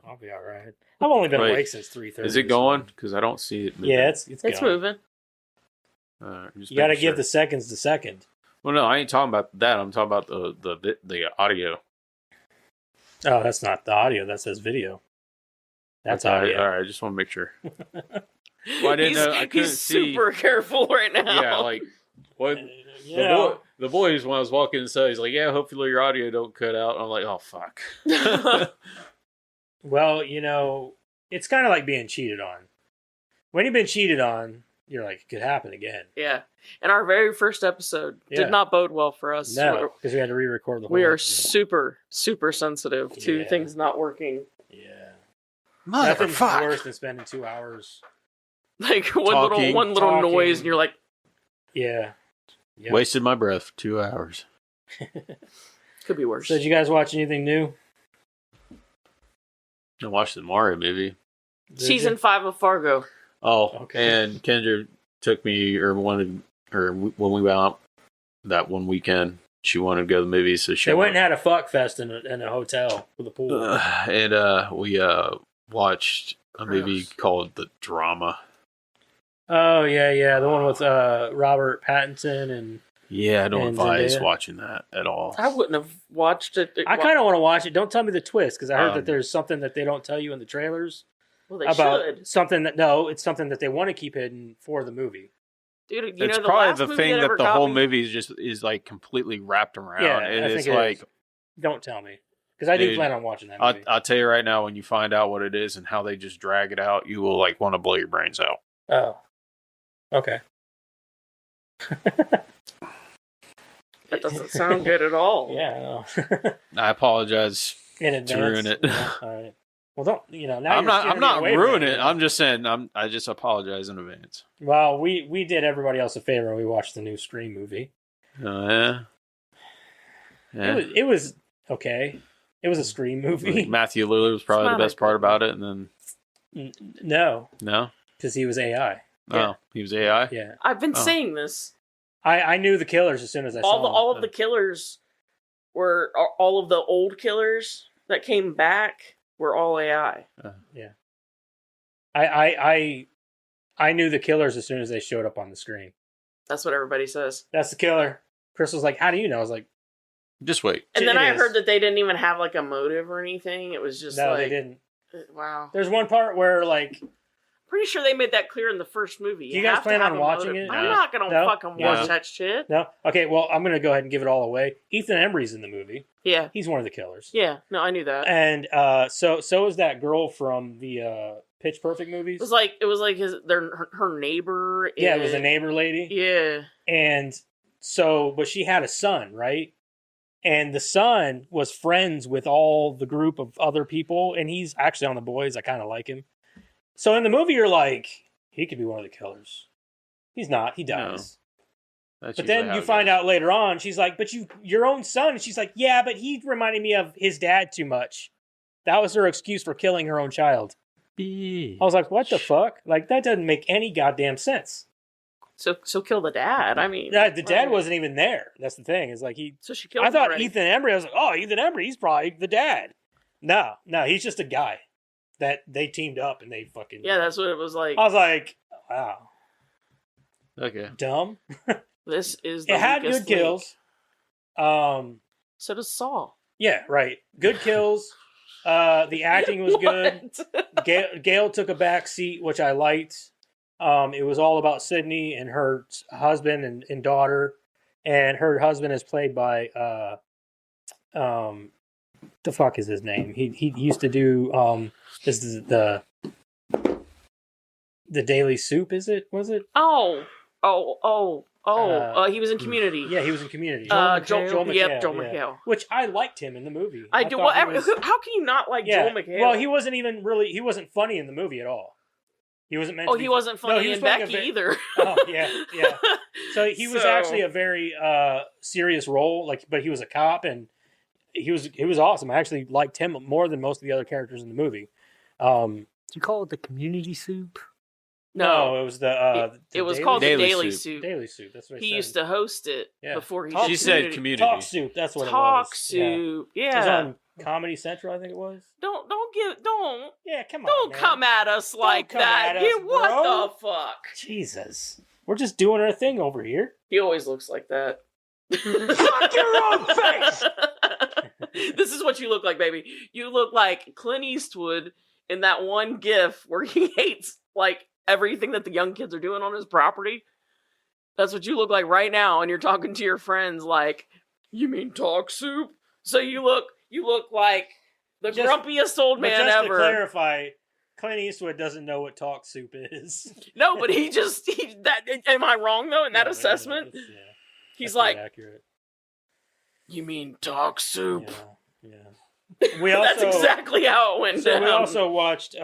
I'll be all right. I've only been awake since 3:30. Is it going? Because I don't see it moving. Yeah, it's moving. You got to give the seconds the second. Well, no, I ain't talking about that. I'm talking about the audio. Oh, that's not the audio. That says video. That's audio. All right, I just want to make sure. Well, I didn't know. I couldn't he's see. super careful right now. Yeah, like what? The boys, when I was walking inside, he's like, "Yeah, hopefully your audio don't cut out." I'm like, "Oh fuck." Well, it's kind of like being cheated on. When you've been cheated on, you're like, it could happen again. Yeah. And our very first episode did not bode well for us. No, because we had to re-record the whole We are episode. super, super sensitive to things not working. Yeah. Nothing's worse than spending 2 hours. Like one little noise, and you're like, yeah. Yep. Wasted my breath. 2 hours. Could be worse. So did you guys watch anything new? I watched the Mario movie. Season 5 of Fargo. Oh, okay. And Kendra took me, when we went out that one weekend, she wanted to go to the movies, so they went and had a fuck fest in a hotel with a pool. And we watched a movie called The Drama. Oh yeah, the one with Robert Pattinson and I don't advise Zendaya. watching that at all. I wouldn't have watched it. I kind of want to watch it. Don't tell me the twist, because I heard that there's something that they don't tell you in the trailers. Well, they about should. Something that it's something that they want to keep hidden for the movie. Dude, It's the probably last the movie thing that ever the got whole me- movie is like completely wrapped around. Yeah, and I it's think it like, is. Don't tell me, because I do Dude, plan on watching that movie. I'll tell you right now, when you find out what it is and how they just drag it out, you will like want to blow your brains out. Oh, okay. That doesn't sound good at all. Yeah, I know. I apologize In advance. to ruin it. Yeah, all right. Well, don't now? I'm not ruining it. I'm just saying I just apologize in advance. Well, we did everybody else a favor and we watched the new Scream movie. Oh yeah. It was okay. It was a Scream movie. Matthew Lillard was probably the best part about it, and then No, because he was AI. Oh, he was AI. Yeah, I've been saying this. I knew the killers as soon as I saw them. All of the killers were all of the old killers that came back were all AI. Yeah, I knew the killers as soon as they showed up on the screen. That's what everybody says. That's the killer. Chris was like, "How do you know?" I was like, just wait. And then I heard that they didn't even have like a motive or anything. It was just they didn't. Wow. There's one part where like. Pretty sure they made that clear in the first movie. You guys plan on watching it? I'm not going to fucking watch that shit. No? Okay, well, I'm going to go ahead and give it all away. Ethan Embry's in the movie. Yeah. He's one of the killers. Yeah, no, I knew that. And so is that girl from the Pitch Perfect movies. It was like her neighbor. Yeah, it was a neighbor lady. Yeah. And so, but she had a son, right? And the son was friends with all the group of other people, and he's actually on the boys. I kind of like him. So in the movie, you're like, he could be one of the killers. He's not. He dies. No. But then you find out later on, she's like, but your own son. And she's like, yeah, but he reminded me of his dad too much. That was her excuse for killing her own child. I was like, what the fuck? Like, that doesn't make any goddamn sense. So kill the dad. I mean, the dad wasn't even there. That's the thing. Is like So she killed. I thought already. Ethan Embry. I was like, oh, Ethan Embry. He's probably the dad. No, he's just a guy that they teamed up and they fucking. Yeah, that's what it was like. I was like, wow. Okay. Dumb. This is. The it had good kills. So does Saw. Yeah, right. Good kills. The acting was good. Gail took a back seat, which I liked. It was all about Sydney and her husband and daughter, and her husband is played by the fuck is his name? He used to do this is the Daily Soup. Was it? Oh. He was in Community. Yeah, he was in Community. Joel McHale. Yep, Joel McHale. Which I liked him in the movie. I do. Well, how can you not like Joel McHale? Well, he wasn't even really. He wasn't funny in the movie at all. He wasn't meant. He wasn't funny in Becky either. Oh yeah. So he was actually a very serious role. But he was a cop, and he was awesome. I actually liked him more than most of the other characters in the movie. Do you call it the Community Soup? No, it was the it was Daily called Daily the Daily Soup. Soup. Daily Soup. That's what He I used said. to host it Yeah. before he Talk did She said community. Talk Soup. That's what Talk it was. Soup. Yeah. It was Yeah. on Comedy Central, I think it was. Don't Yeah, come on. don't man. come at us like come that. at us, What bro. the fuck? Jesus. We're just doing our thing over here. He always looks like that. Fuck your own face! This is what you look like, baby. You look like Clint Eastwood in that one gif where he hates like everything that the young kids are doing on his property. That's what you look like right now, and you're talking to your friends like, "You mean Talk Soup?" So you look like the grumpiest old man just ever. To clarify, Clint Eastwood doesn't know what Talk Soup is. No, but he that. Am I wrong though in that No, assessment? Yeah, He's that's like, accurate. "You mean Talk Soup?" Yeah. We also, That's exactly how it went down. We also watched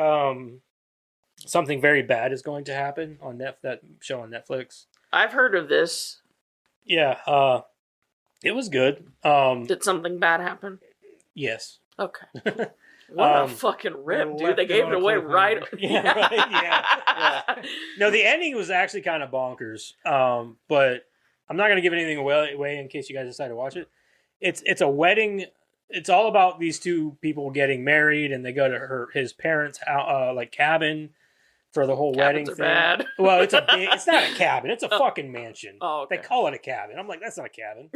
Something Very Bad Is Going to Happen on that show on Netflix. I've heard of this. Yeah, it was good. Did something bad happen? Yes. Okay. What a fucking rip, dude. They gave it away right. Yeah, right. Yeah. No, the ending was actually kind of bonkers. But I'm not going to give anything away in case you guys decide to watch it. It's a wedding. It's all about these two people getting married, and they go to his parents' like cabin for the whole Cabins wedding are thing. bad. Well, it's not a cabin. It's a fucking mansion. Oh, okay. They call it a cabin. I'm like, that's not a cabin.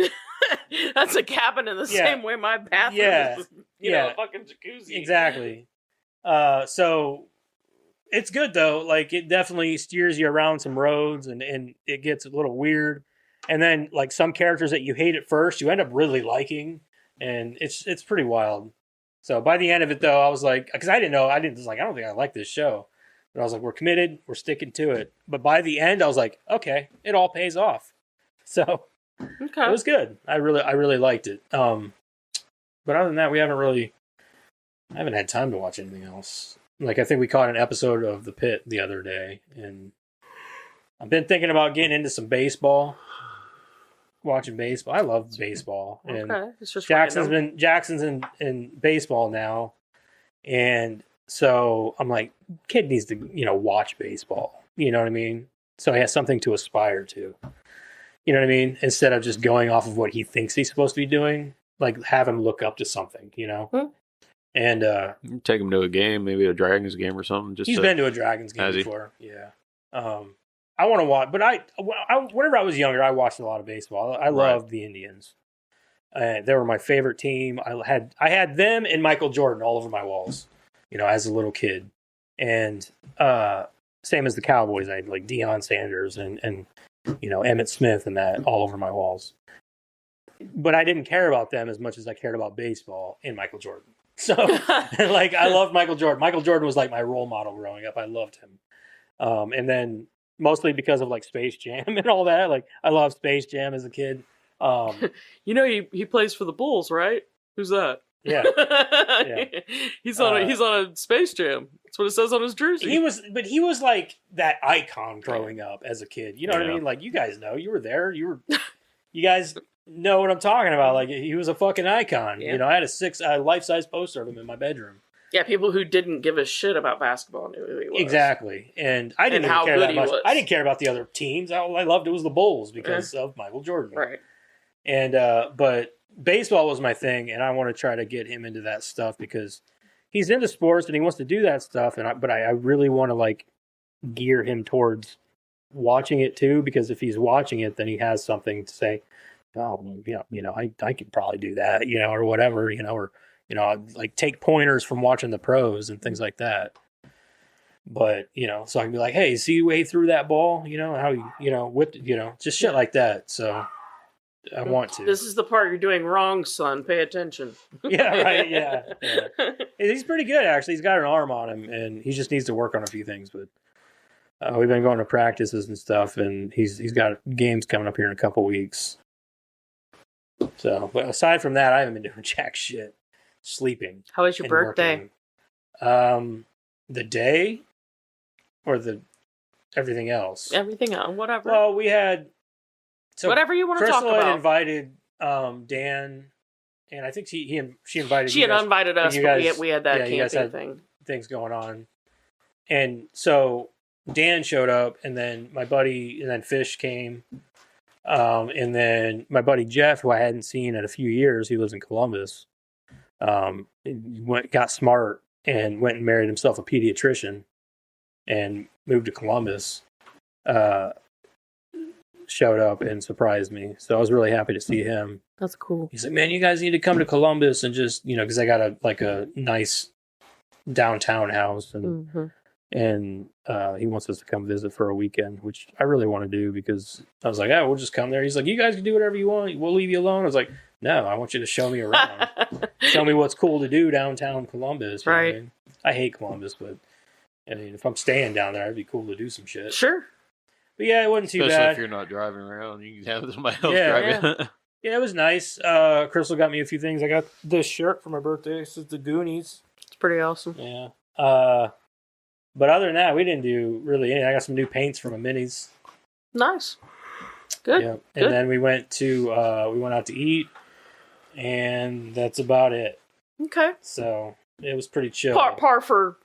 That's a cabin in the same way my bathroom is, a fucking jacuzzi. Exactly. So it's good though. Like it definitely steers you around some roads, and it gets a little weird. And then like some characters that you hate at first, you end up really liking, and it's pretty wild. So by the end of it though, I was like, because I don't think I like this show. But I was like, we're committed, we're sticking to it. But by the end, I was like, okay, it all pays off. So okay. It was good. I really liked it. But other than that, I haven't had time to watch anything else. Like I think we caught an episode of The Pit the other day, and I've been thinking about getting into some baseball. Watching baseball. I love baseball. And it's just Jackson's in baseball now. And so I'm like, kid needs to, watch baseball. You know what I mean? So he has something to aspire to. You know what I mean? Instead of just going off of what he thinks he's supposed to be doing, like have him look up to something, And take him to a game, maybe a Dragons game or something. He's been to a Dragons game before. Yeah. I want to watch, but I whenever I was younger, I watched a lot of baseball. I loved the Indians. They were my favorite team. I had them and Michael Jordan all over my walls, as a little kid. And same as the Cowboys, I had like Deion Sanders and Emmitt Smith and that all over my walls. But I didn't care about them as much as I cared about baseball and Michael Jordan. So like I loved Michael Jordan. Michael Jordan was like my role model growing up. I loved him. And then mostly because of like Space Jam and all that. Like I loved Space Jam as a kid. He plays for the Bulls, right? Who's that? Yeah. He's on a Space Jam. That's what it says on his jersey. He was like that icon growing up as a kid. You know what I mean? Like you guys know, you were there. You guys know what I'm talking about. Like he was a fucking icon. Yeah. I had a life-size poster of him in my bedroom. Yeah, people who didn't give a shit about basketball knew who he was. Exactly. And I didn't care that much. I didn't care about the other teams. All I loved was the Bulls because of Michael Jordan. Right. And but baseball was my thing, and I want to try to get him into that stuff because he's into sports and he wants to do that stuff. But I really want to like gear him towards watching it too, because if he's watching it, then he has something to say. Oh, I could probably do that, or whatever, or like take pointers from watching the pros and things like that. But so I can be like, hey, see the way he threw that ball, how he, whipped it, just shit like that. So I want to. This is the part you're doing wrong, son. Pay attention. Yeah, right. Yeah. He's pretty good, actually. He's got an arm on him, and he just needs to work on a few things. But we've been going to practices and stuff, and he's got games coming up here in a couple weeks. So, but aside from that, I haven't been doing jack shit. Sleeping. How was your birthday? The day or everything else? Everything else, whatever. Well, we had whatever you want to Crystal talk about. had invited Dan, and I think she invited. She had invited us, but we had that camping thing. Things going on, and so Dan showed up, and then my buddy, and then Fish came, and then my buddy Jeff, who I hadn't seen in a few years, he lives in Columbus. Got smart and went and married himself a pediatrician, and moved to Columbus. Showed up and surprised me, so I was really happy to see him. That's cool. He's like, "Man, you guys need to come to Columbus and just, because I got a nice downtown house, and he wants us to come visit for a weekend, which I really want to do because I was like, oh, we'll just come there. He's like, you guys can do whatever you want. We'll leave you alone. I was like, no, I want you to show me around. Show me what's cool to do downtown Columbus. You know what I mean? I hate Columbus, but I mean, if I'm staying down there, it'd be cool to do some shit. Sure. But yeah, it wasn't too Especially bad. if you're not driving around, you can have somebody else driving. Yeah, it was nice. Crystal got me a few things. I got this shirt for my birthday. This is the Goonies. It's pretty awesome. Yeah. But other than that, we didn't do really anything. I got some new paints from a Minis. Nice. Good. Yeah. And then we went out to eat, and that's about it. Okay. So it was pretty chill. Par for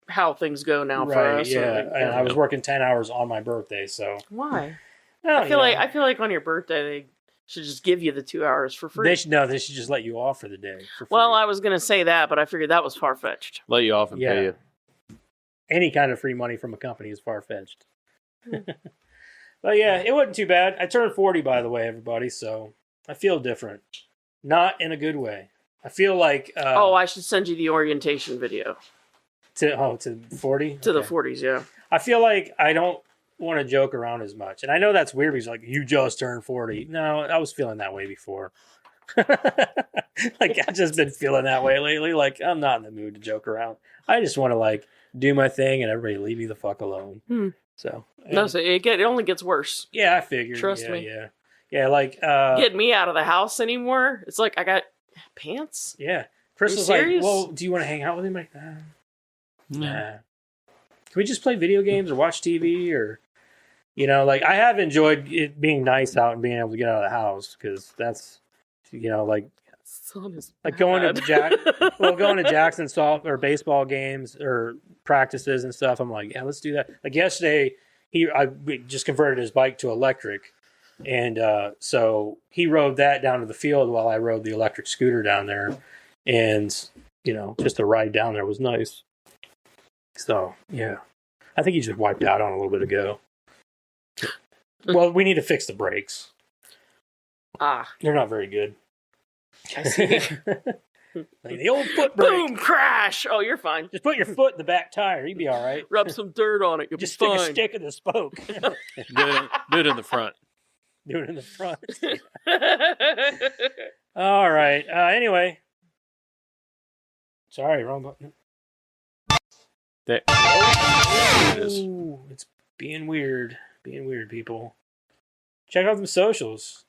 how things go now for us. Yeah. And I was working 10 hours on my birthday, so why? Well, I feel like on your birthday they should just give you the 2 hours for free. They should just let you off for the day. For free. Well, I was gonna say that, but I figured that was far fetched. Let you off and pay you. Any kind of free money from a company is far fetched. But yeah, it wasn't too bad. I turned 40, by the way, everybody, so I feel different. Not in a good way. I feel like I should send you the orientation video. To 40? To the 40s, yeah. I feel like I don't want to joke around as much. And I know that's weird because like, you just turned 40. No, I was feeling that way before. Like, I've just been feeling that way lately. Like, I'm not in the mood to joke around. I just want to, like, do my thing and everybody leave me the fuck alone. So. No, so it only gets worse. Yeah, I figured. Trust me. Yeah. Yeah, like... get me out of the house anymore? It's like, I got pants? Yeah. Chris was like, well, do you want to hang out with him? Like, nah. Can we just play video games or watch TV or... like, I have enjoyed it being nice out and being able to get out of the house because that's, like... Sun is like going to Jackson soft or baseball games or practices and stuff. I'm like, yeah, let's do that. Like yesterday, we just converted his bike to electric, and so he rode that down to the field while I rode the electric scooter down there, and just the ride down there was nice. So yeah, I think he just wiped out on a little bit ago. Well, we need to fix the brakes. They're not very good. I see. Like the old foot brake. Boom! Crash! Oh, you're fine. Just put your foot in the back tire. You'd be all right. Rub some dirt on it. You'll just be stick fine. a stick in the spoke. Do it in the front. Do it in the front. All right. Anyway. Sorry, wrong button. There it is. It's being weird. Being weird, people. Check out them socials.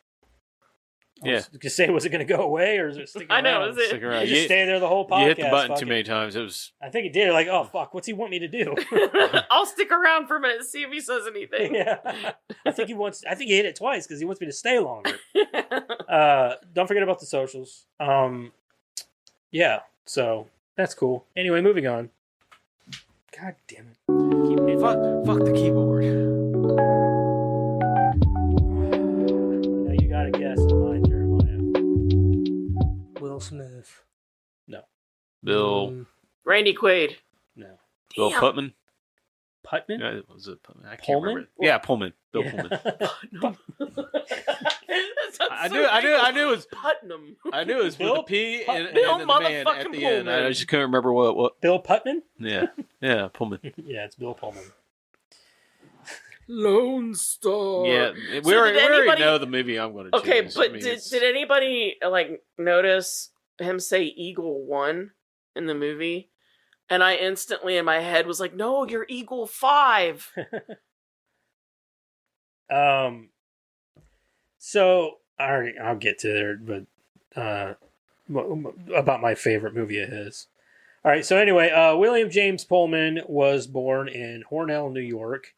Yeah. Just say, was it going to go away or is it sticking around? I know, is it? Stick around. You just stay there the whole podcast. You hit the button too many times. It was. I think it did. Like, oh fuck, what's he want me to do? I'll stick around for a minute and see if he says anything. Yeah, I think he hit it twice because he wants me to stay longer. Don't forget about the socials. Yeah, so that's cool. Anyway, moving on. God damn it! Fuck the keyboard. Now you got to guess mine, Jeremiah. Will Smith. No. Bill. Randy Quaid. No. Bill Damn. Putman. Putman? Yeah, was it Putman? I can't Pullman? remember. Yeah, Pullman. Bill Pullman. I knew it was Putnam. I knew it was Bill with a P and Bill then the man at motherfucking the end. Pullman. I just couldn't remember what. Bill Putman? Yeah, Pullman. Yeah, it's Bill Pullman. Lone Star. Yeah, we already know the movie I'm going to choose. Okay, but I mean, did anybody notice him say Eagle 1 in the movie? And I instantly in my head was like, no, you're Eagle 5. So I'll get to there, but about my favorite movie of his. All right. So anyway, William James Pullman was born in Hornell, New York.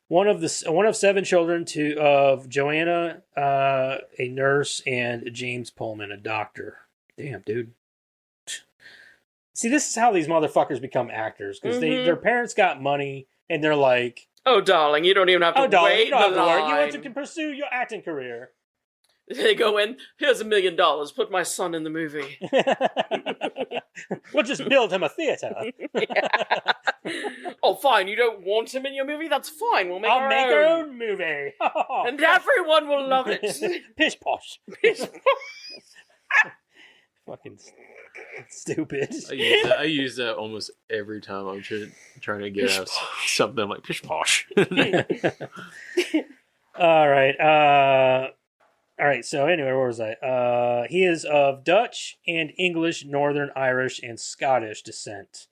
One of 7 children of Joanna, a nurse, and James Pullman, a doctor. Damn, dude. See, this is how these motherfuckers become actors because their parents got money And they're like, Oh, darling, you don't even have to "Oh, darling, wait you don't have the to work. line. You want to pursue your acting career." They go in, here's $1 million, put my son in the movie. We'll just build him a theater. Oh, fine, you don't want him in your movie? That's fine, we'll make I'll our make own. our own movie. And everyone will love it. Pish posh. Fucking stupid. I use that almost every time I'm trying to get out something like pish posh. All right. So anyway, where was I? He is of Dutch and English, Northern Irish, and Scottish descent.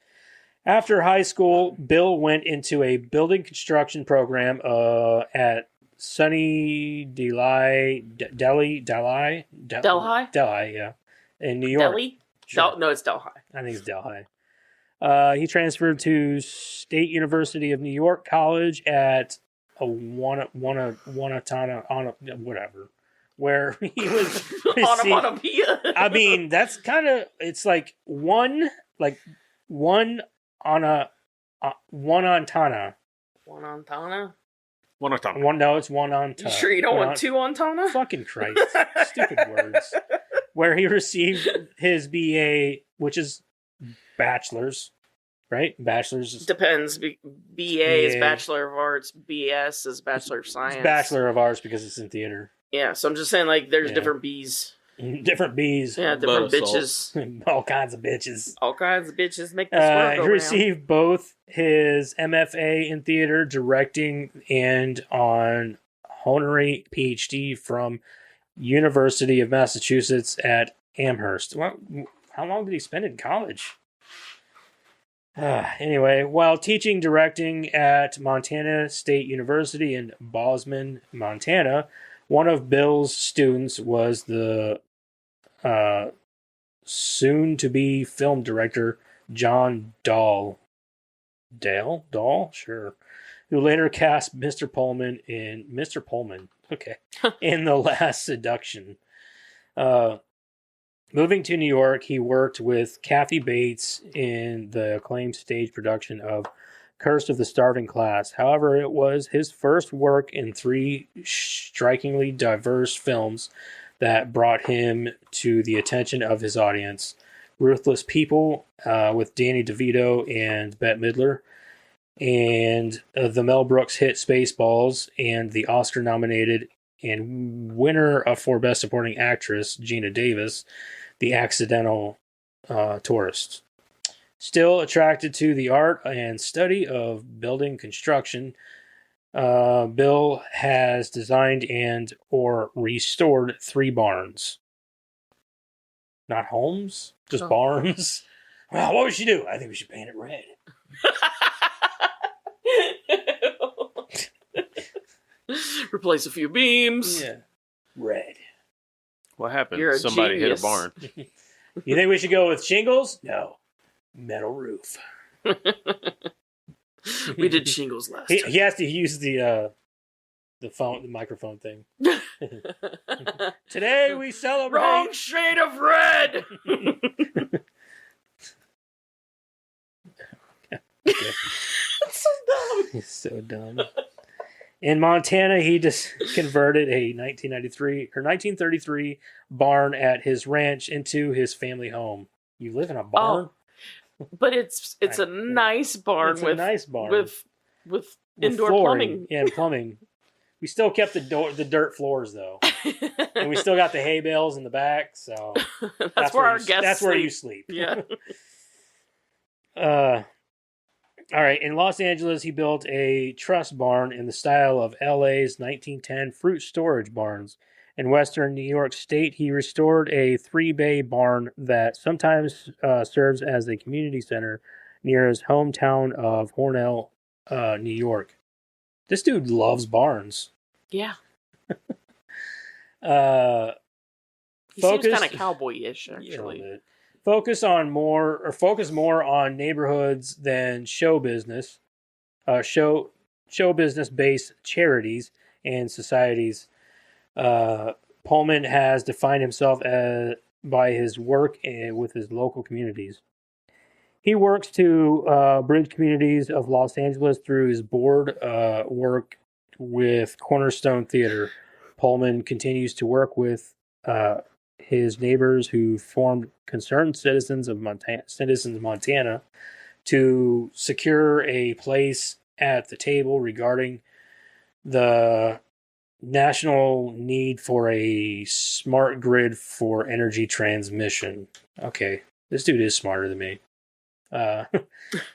After high school, Bill went into a building construction program at Sunny Delhi, Delhi? yeah, in New York. Delhi? Sure. No, it's Delhi. I think it's Delhi. He transferred to State University of New York College at Wanatana, whatever, where he was. Onomatopoeia. I mean, that's kind of, it's like one on Tana. One on Tana? No, it's one on You Tana. sure you don't want two on Tana? Fucking Christ. Stupid words. Where he received his BA, which is bachelor's, right? Bachelor's is Depends. BA is Bachelor of Arts. BS is Bachelor of Science. it's Bachelor of Arts because it's in theater. Yeah, so I'm just saying, like, there's Yeah. different Bs. Different bees. Yeah, different Butter bitches. All kinds of bitches. All kinds of bitches make this work He go round. received both his MFA in theater directing and on honorary PhD from University of Massachusetts at Amherst. How long did he spend in college? Anyway, while teaching directing at Montana State University in Bozeman, Montana, one of Bill's students was the soon-to-be film director John Dahl. Dahl? Sure. Who later cast Mr. Pullman, okay, in The Last Seduction. Moving to New York, he worked with Kathy Bates in the acclaimed stage production of Curse of the Starving Class. However, it was his first work in 3 strikingly diverse films that brought him to the attention of his audience. Ruthless People with Danny DeVito and Bette Midler, and the Mel Brooks hit Spaceballs, and the Oscar-nominated and winner for Best Supporting Actress, Gina Davis, The Accidental Tourist. Still attracted to the art and study of building construction, Bill has designed and or restored 3 barns. Not homes, just barns. Well, what would you do? I think we should paint it red. Replace a few beams. Yeah, red. What happened? You're a Somebody genius. hit a barn. You think we should go with shingles? No, metal roof. We did shingles last He time. has to use the microphone thing. Today we celebrate. Wrong shade of red. That's so dumb. He's so dumb. In Montana, he just converted a 1933 barn at his ranch into his family home. You live in a barn? But it's a nice barn It's with a nice barn with With indoor flooring. plumbing. Yeah, and plumbing. We still kept the dirt floors though, and we still got the hay bales in the back. So that's where our guests. That's where sleep. you sleep. Yeah. All right. In Los Angeles, he built a truss barn in the style of LA's 1910 fruit storage barns. In Western New York State, he restored a 3-bay barn that sometimes serves as a community center near his hometown of Hornell, New York. This dude loves barns. Yeah. He He seems kind of cowboy-ish, actually. Focus more on neighborhoods than show business, show business based charities and societies. Pullman has defined himself by his work with his local communities. He works to bridge communities of Los Angeles through his board work with Cornerstone Theater. Pullman continues to work with his neighbors who formed Concerned Citizens of Montana to secure a place at the table regarding the national need for a smart grid for energy transmission. Okay, this dude is smarter than me.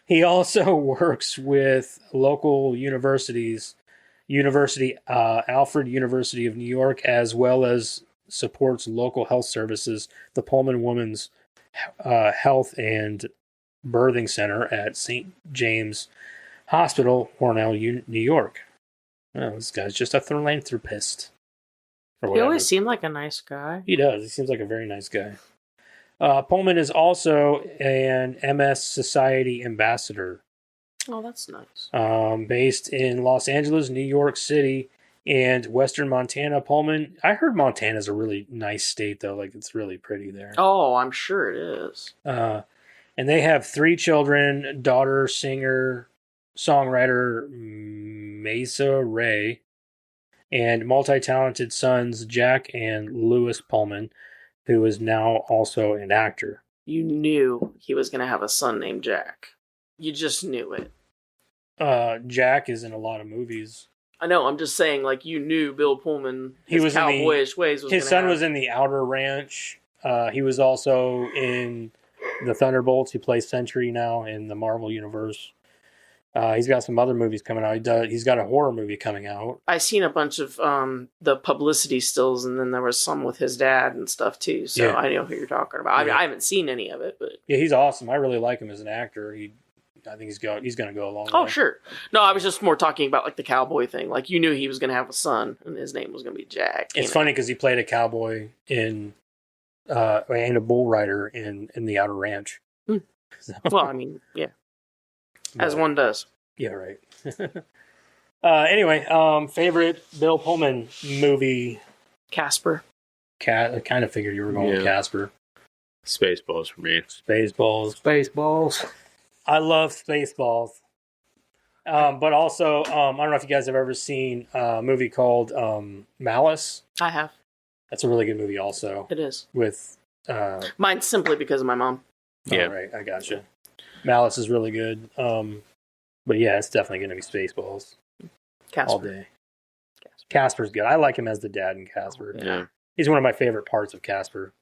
He also works with local universities, Alfred University of New York, as well as supports local health services, the Pullman Women's Health and Birthing Center at St. James Hospital, Cornell, New York. Oh, this guy's just a philanthropist. He always seemed like a nice guy. He does. He seems like a very nice guy. Pullman is also an MS Society ambassador. Oh, that's nice. Based in Los Angeles, New York City, and Western Montana. Pullman, I heard Montana's a really nice state, though. Like, it's really pretty there. Oh, I'm sure it is. And they have 3 children, daughter, singer, songwriter Mesa Ray, and multi-talented sons Jack and Louis Pullman, who is now also an actor. You knew he was going to have a son named Jack. You just knew it. Jack is in a lot of movies. I know, I'm just saying, like, you knew Bill Pullman, He was cowboyish ways was his son was in The Outer Ranch. He was also in the Thunderbolts. He plays Sentry now in the Marvel Universe. He's got some other movies coming out. He's got a horror movie coming out. I seen a bunch of the publicity stills, and then there was some with his dad and stuff too. So Yeah. I know who you're talking about. I mean, I haven't seen any of it, but Yeah, he's awesome. I really like him as an actor. I think he's going to go a long way. oh sure. No, I was just more talking about like the cowboy thing. Like you knew he was going to have a son, and his name was going to be Jack. It's funny because he played a cowboy and a bull rider in The Outer Ranch. Hmm. So, Well, I mean, yeah, as one does. Yeah, right. Anyway, favorite Bill Pullman movie? Casper. I kind of figured you were going with Casper. Spaceballs for me. Spaceballs. Spaceballs. I love Spaceballs. But also, I don't know if you guys have ever seen a movie called Malice. I have. That's a really good movie also. It is. With Mine simply because of my mom. Yeah. Oh, right, I gotcha. Malice is really good. But yeah, it's definitely going to be Spaceballs Casper. all day. Casper's good. I like him as the dad in Casper. Yeah. He's one of my favorite parts of Casper,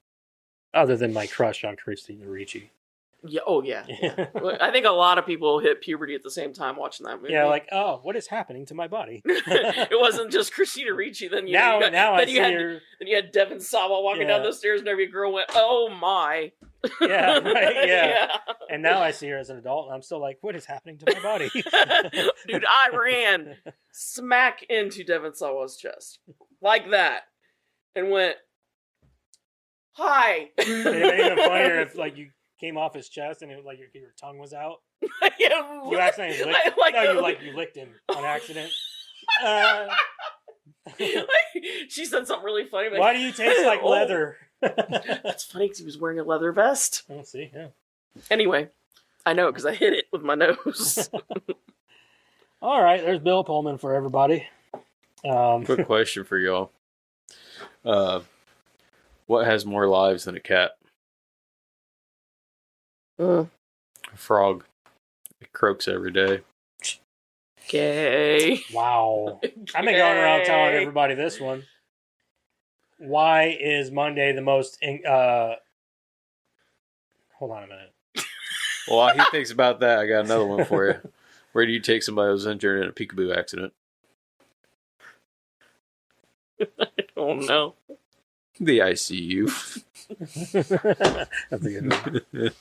other than my crush on Christina Ricci. Yeah. Oh yeah. Well, I think a lot of people hit puberty at the same time watching that movie. Yeah, like, oh, what is happening to my body? It wasn't just Christina Ricci. Then you now I then see you had her. then you had Devin Sawa walking down the stairs, and every girl went, "Oh my." Yeah, right. Yeah. And now I see her as an adult, and I'm still like, what is happening to my body? Dude, I ran smack into Devin Sawa's chest like that, and went, "Hi." It'd been even funnier if like you came off his chest and it was like your tongue was out. Yeah, You accidentally licked. You licked him on accident. She said something really funny. Like, Why do you taste like leather? That's funny because he was wearing a leather vest. Oh, see, yeah. Anyway, I know because I hit it with my nose. All right, there's Bill Pullman for everybody. Quick question for y'all. What has more lives than a cat? A frog. It croaks every day. Okay. Wow. I've been going around telling everybody this one. Why is Monday the most... hold on a minute. While he thinks about that, I got another one for you. Where do you take somebody who was injured in a peekaboo accident? Oh no. The ICU. That's a good one. That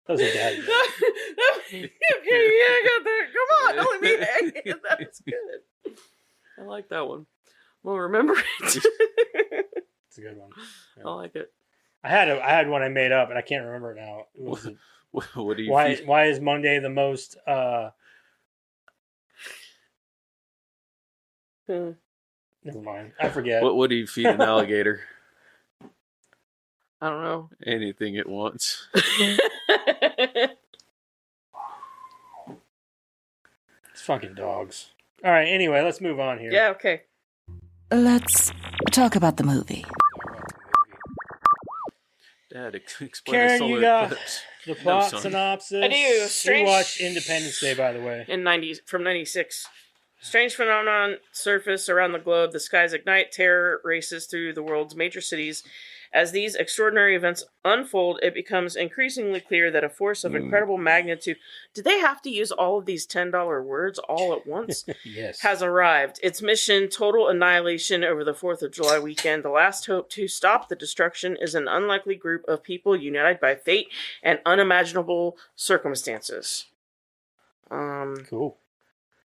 was a dad. Okay, yeah, I got that. Come on, only me. That's good. I like that one. Well, remember it. It's a good one. Yeah. I like it. I had one I made up, and I can't remember it now. What do you Why is Monday the most... Never mind. I forget. What do you feed an alligator? I don't know. Anything it wants. It's fucking dogs. All right. Anyway, let's move on here. Yeah, okay. Let's talk about the movie. Dad, explain Karen, the solar you got eclipse. the plot son. synopsis. I do. We Strange- watched Independence Day, by the way. From 96. Strange phenomenon surface around the globe. The skies ignite. Terror races through the world's major cities. As these extraordinary events unfold, it becomes increasingly clear that a force of incredible magnitude... Did they have to use all of these $10 words all at once? Yes. Has arrived. Its mission, total annihilation over the 4th of July weekend. The last hope to stop the destruction is an unlikely group of people united by fate and unimaginable circumstances. Cool.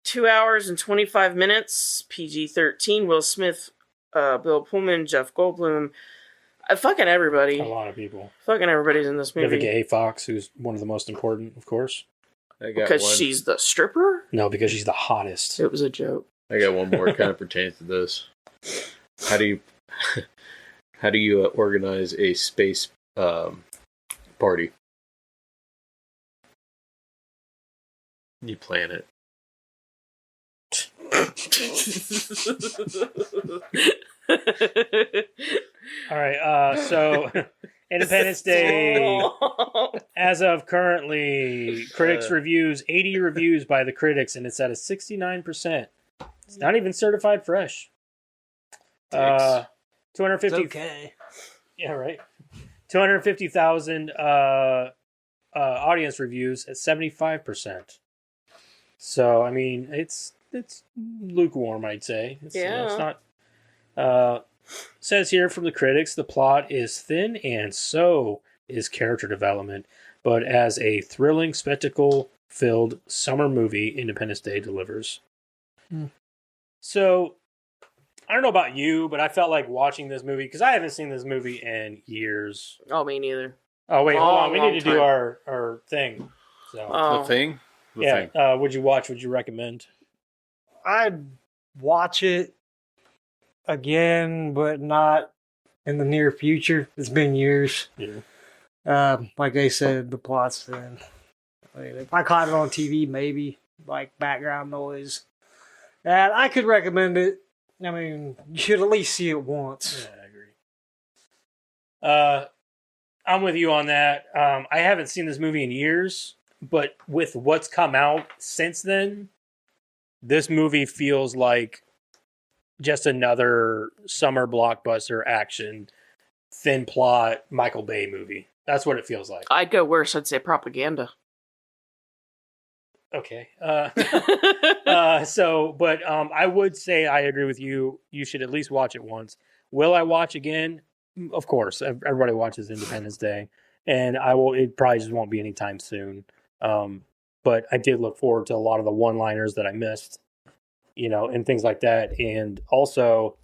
2 hours and 25 minutes. PG-13. Will Smith, Bill Pullman, Jeff Goldblum. Fucking everybody. A lot of people. Fucking everybody's in this movie. Vivica A. Fox, who's one of the most important, of course. I got Because one. she's the stripper? No, because she's the hottest. It was a joke. I got one more. It kind of pertains to this. How do you organize a space party? You plan it. All right. So, Independence Day, as of currently, critics reviews, 80 reviews by the critics, and it's at a 69%. It's not even certified fresh. 250. It's okay. Yeah, right. 250,000 audience reviews at 75%. So, I mean, it's lukewarm, I'd say. It's not. Says here from the critics, the plot is thin and so is character development, but as a thrilling, spectacle-filled summer movie, Independence Day delivers. So, I don't know about you, but I felt like watching this movie, because I haven't seen this movie in years. Oh, me neither. Oh, wait, hold on. We Long need to do our thing. So, Oh. The thing? The yeah, thing. would you watch? Would you recommend? I'd watch it again, but not in the near future. It's been years. Yeah. Like they said, the plot's thin. I mean, if I caught it on TV, maybe like background noise. And I could recommend it. I mean, you should at least see it once. Yeah, I agree. I'm with you on that. I haven't seen this movie in years, but with what's come out since then, this movie feels like just another summer blockbuster action, thin plot, Michael Bay movie. That's what it feels like. I'd go worse. I'd say propaganda. Okay. But I would say I agree with you. You should at least watch it once. Will I watch again? Of course. Everybody watches Independence Day, and I will. It probably just won't be anytime soon. But I did look forward to a lot of the one-liners that I missed, and things like that. And also,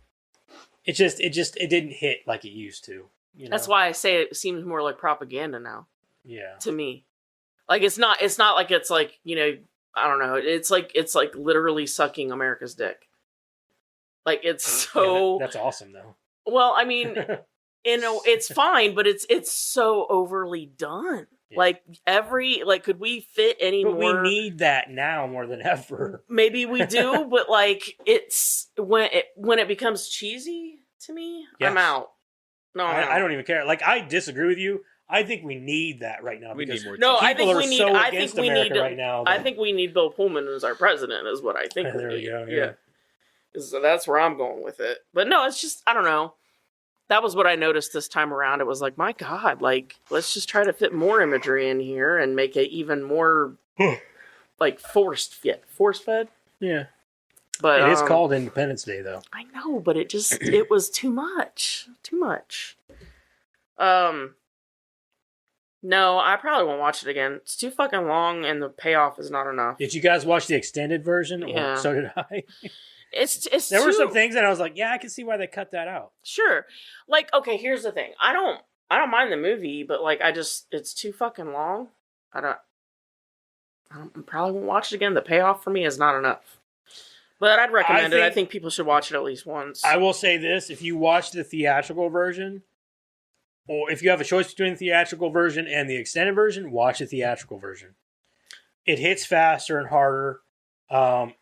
it didn't hit like it used to. That's why I say it seems more like propaganda now. Yeah. To me. Like it's not like it's like, I don't know. It's like literally sucking America's dick. Like it's so That's awesome though. Well, I mean, it's fine, but it's so overly done. Yeah. Could we fit any But more? we need that now more than ever. Maybe we do, but like it's when it becomes cheesy to me, Yes. I'm out. No, I don't even care. Like, I disagree with you. I think we need that right now. We because need more No, I people think are we need. so I against think we America need. right now. I that- think we need Bill Pullman as our president. Is what I think. There we go, yeah. Yeah. So that's where I'm going with it. But no, it's just I don't know. That was what I noticed this time around. It was like, my God, like let's just try to fit more imagery in here and make it even more like force fed. Yeah. But It is called Independence Day, though. I know, but it was too much. Too much. No, I probably won't watch it again. It's too fucking long and the payoff is not enough. Did you guys watch the extended version? Yeah. Or so did I. It's There were too- some things that I was like, yeah, I can see why they cut that out. Sure. Like, okay, here's the thing. I don't mind the movie, but like it's too fucking long. I probably won't watch it again. The payoff for me is not enough. But I'd recommend it. I think people should watch it at least once. I will say this. If you watch the theatrical version, or if you have a choice between the theatrical version and the extended version, watch the theatrical version. It hits faster and harder, and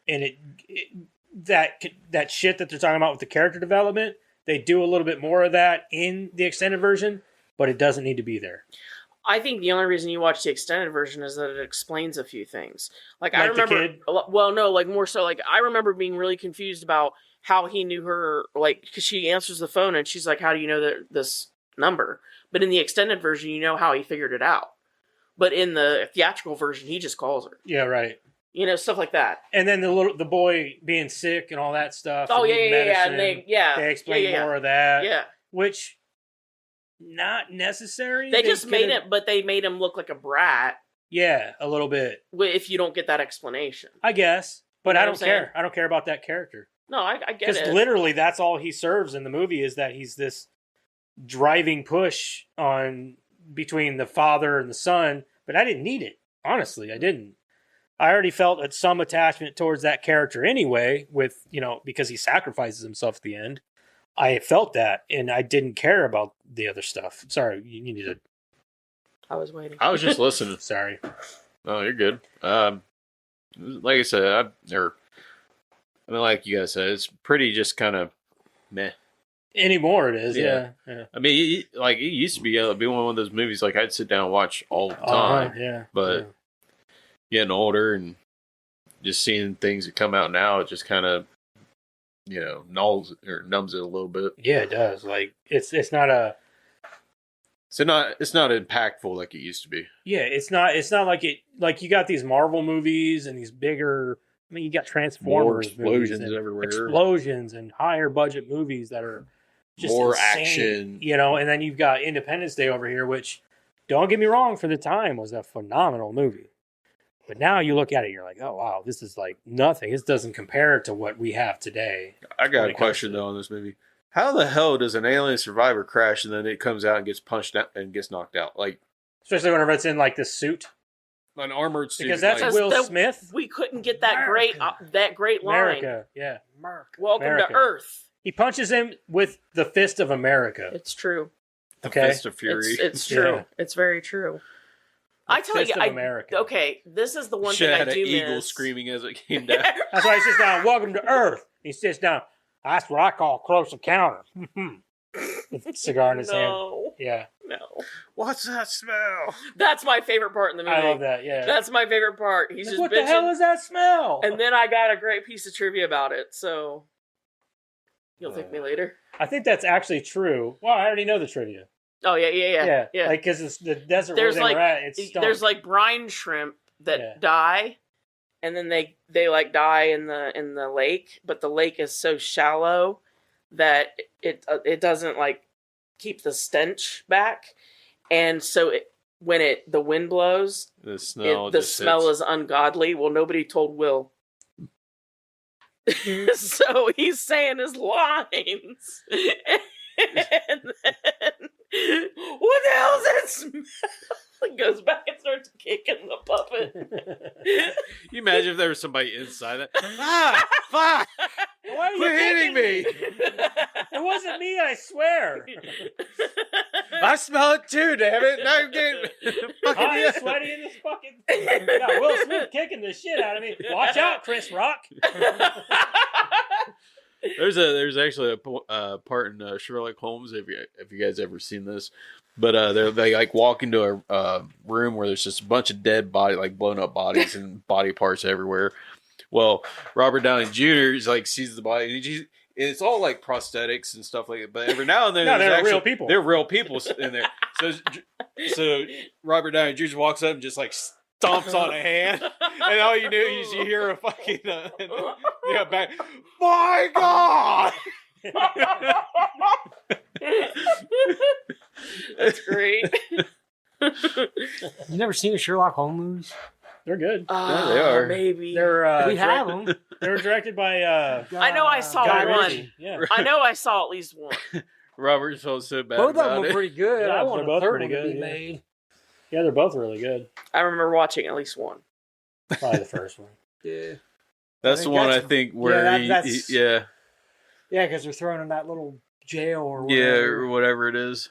that shit that they're talking about with the character development, they do a little bit more of that in the extended version, but it doesn't need to be there. I think the only reason you watch the extended version is that it explains a few things. Like I Like the remember, kid? well, no, like more so, like I remember being really confused about how he knew her, like because she answers the phone and she's like, "How do you know this number?" But in the extended version, you know how he figured it out. But in the theatrical version, he just calls her. Yeah, right. You know, stuff like that. And then the boy being sick and all that stuff. Oh and yeah, needing yeah, yeah. medicine, And they explain yeah. more of that. Yeah. Which not necessary. They just made it, but they made him look like a brat. Yeah, a little bit. If you don't get that explanation, I guess, but You know I what don't I'm saying? care. I don't care about that character no, I get because it. literally that's all he serves in the movie is that he's this driving push on between the father and the son. But I didn't need it. Honestly, I didn't. I already felt some attachment towards that character anyway, with because he sacrifices himself at the end. I felt that, and I didn't care about the other stuff. Sorry, you needed to. I was waiting. I was just listening. Sorry. Oh, you're good. Like I said, like you guys said, it's pretty just kind of meh. Anymore, it is. Yeah. Yeah. I mean, it used to be one of those movies like I'd sit down and watch all the time. Yeah. But getting older and just seeing things that come out now, it just kind of numbs it a little bit. Yeah, it does. Like it's not impactful like it used to be. Yeah, it's not like it. Like you got these Marvel movies and these bigger. I mean, you got Transformers, More explosions and everywhere, explosions and higher budget movies that are just more insane, action. And then you've got Independence Day over here, which don't get me wrong, for the time was a phenomenal movie. But now you look at it, you're like, oh wow, this is like nothing. This doesn't compare to what we have today. I got a question though on this movie. How the hell does an alien survivor crash and then it comes out and gets punched out and gets knocked out? Like, especially whenever it's in like this suit, an armored suit. because that's like, Will Smith. We couldn't get that great line. America, yeah. Welcome America. to Earth. He punches him with the fist of America. It's true. Okay, Fist of Fury. It's true. Yeah. It's very true. I tell Fist you, of America. Okay, this is the one Should thing have I had do an eagle miss. screaming as it came down. That's why he sits down. Welcome to Earth. He sits down. That's what I call close encounter. With a cigar in his hand. Yeah. No. What's that smell? That's my favorite part in the movie. I love that. Yeah. That's my favorite part. He's Like, just what bitching. the hell is that smell? And then I got a great piece of trivia about it, so you'll thank me later. I think that's actually true. Well, I already know the trivia. Oh yeah. Like, because it's the desert There's where they were like at. It's stunk. there's like brine shrimp that Yeah. die, and then they like die in the lake, but the lake is so shallow that it doesn't like keep the stench back, and so when the wind blows, The smell. the smell is ungodly. Well, nobody told Will. So he's saying his lines. And then, what the hell is that smell? He goes back and starts kicking the puppet. You imagine if there was somebody inside that. Fuck! Why are you Quit hitting me! It wasn't me, I swear. I smell it too, damn it! Now you're getting fucking Hot and sweaty in this fucking. Got Will Smith kicking the shit out of me. Watch out, Chris Rock. There's actually a part in Sherlock Holmes, if you guys ever seen this, but they like walk into a room where there's just a bunch of dead body, like blown up bodies and body parts everywhere. Well, Robert Downey Jr. is like sees the body, and it's all like prosthetics and stuff like that. But every now and then, No, there's they're actually, real people. They're real people in there. So Robert Downey Jr. walks up and just like stomps on a hand, and all you do is you hear a fucking back. My God! That's great. You never seen the Sherlock Holmes movies? They're good. Yeah, they are. Maybe. They're We have them. They were directed by I know I saw Guy one. Ritchie. Yeah. I know I saw at least one. Robert felt so bad Both of them about were it. pretty good. Yeah, I want they're a both third pretty one to good, be yeah. made. Yeah, they're both really good. I remember watching at least one. Probably the first one. Yeah. That's I the think one that's- I think where that's- yeah, Yeah, because they're thrown in that little jail or yeah, whatever. or whatever it is.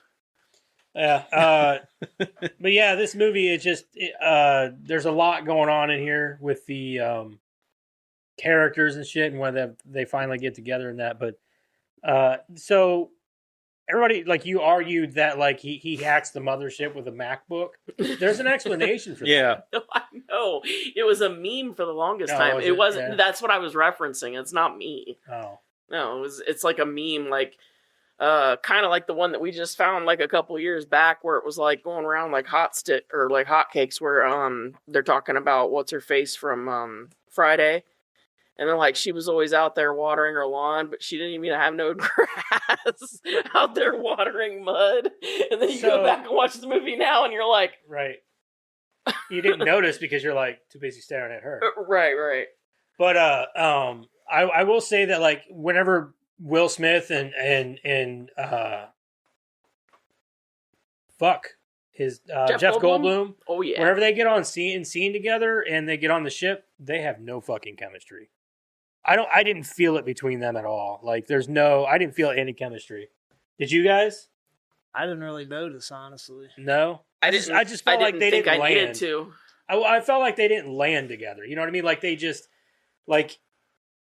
Yeah. But yeah, this movie is just there's a lot going on in here with the characters and shit, and when they finally get together and that. But so everybody, like, you argued that like he hacks the mothership with a MacBook. There's an explanation for Yeah. that. No, I know. It was a meme for the longest Oh, time. was It it? wasn't. Yeah. That's what I was referencing. It's not me. Oh. No, it's like a meme, like kind of like the one that we just found like a couple years back, where it was like going around like like hotcakes, where they're talking about what's her face from Friday, and then like she was always out there watering her lawn, but she didn't even have no grass out there watering mud. And then you go So- back and watch the movie now, and you're like, Right. You didn't notice because you're like too busy staring at her. right. But I will say that like whenever Will Smith and fuck his Jeff Goldblum, Oh yeah. whenever they get on scene together and they get on the ship, they have no fucking chemistry. I didn't feel it between them at all. Like I didn't feel any chemistry. Did you guys? I didn't really notice, honestly. No. I just felt like they think didn't I land. needed to. I felt like they didn't land together. You know what I mean? Like they just like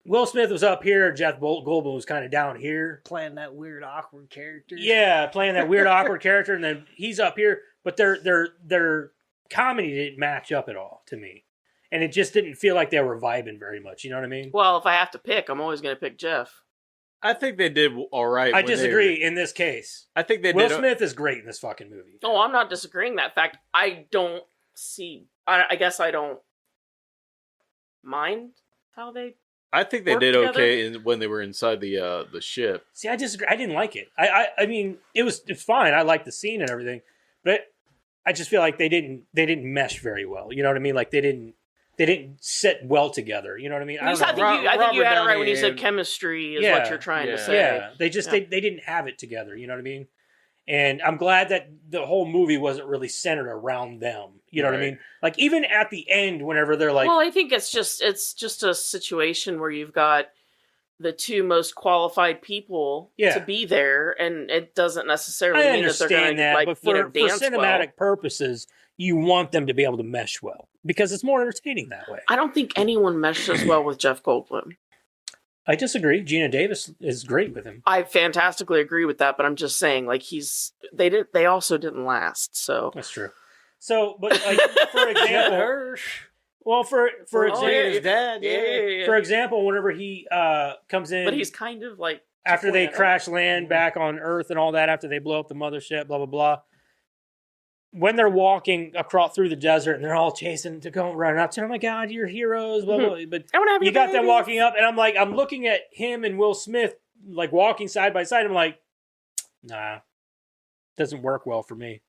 Will Smith was up here, Jeff Goldblum was kind of down here. Playing that weird, awkward character. Yeah, playing that weird, awkward character, and then he's up here, but their comedy didn't match up at all to me, and it just didn't feel like they were vibing very much. You know what I mean? Well, if I have to pick, I'm always going to pick Jeff. I think they did all right. I when they disagree in this case. I think they Will did. Smith is great in this fucking movie. No, I'm not disagreeing that fact. I don't see. I guess I don't mind how they. I think they work did together. okay when they were inside the ship. See, I disagree. I didn't like it. I mean, it's fine. I liked the scene and everything, but I just feel like they didn't mesh very well. You know what I mean? Like they didn't sit well together. You know what I mean? I think you Robert had it right when you Downey said and- chemistry is Yeah, what you're trying to yeah. say. Yeah, they just They didn't have it together. You know what I mean? And I'm glad that the whole movie wasn't really centered around them. You know what I Right. mean? Like even at the end, whenever they're like, Well, I think it's just a situation where you've got the two most qualified people Yeah. to be there, and it doesn't necessarily I mean that they're going understand to that, like but for dance cinematic well. purposes, you want them to be able to mesh well because it's more entertaining that way. I don't think anyone meshes well with Jeff Goldblum. I disagree. Gina Davis is great with him. I fantastically agree with that, but I'm just saying, like they also didn't last. So That's true. So, but like for example, Hirsch. well, for Oh, example, yeah, His dad, yeah. for example, whenever he comes in, but he's kind of like after they 2.0. crash land back on Earth and all that, after they blow up the mothership, blah blah blah. When they're walking across through the desert and they're all chasing to go running up to, oh my god, you're heroes, blah blah. But I want to have you your got them babies. walking up, and I'm looking at him and Will Smith like walking side by side. I'm like, nah, doesn't work well for me.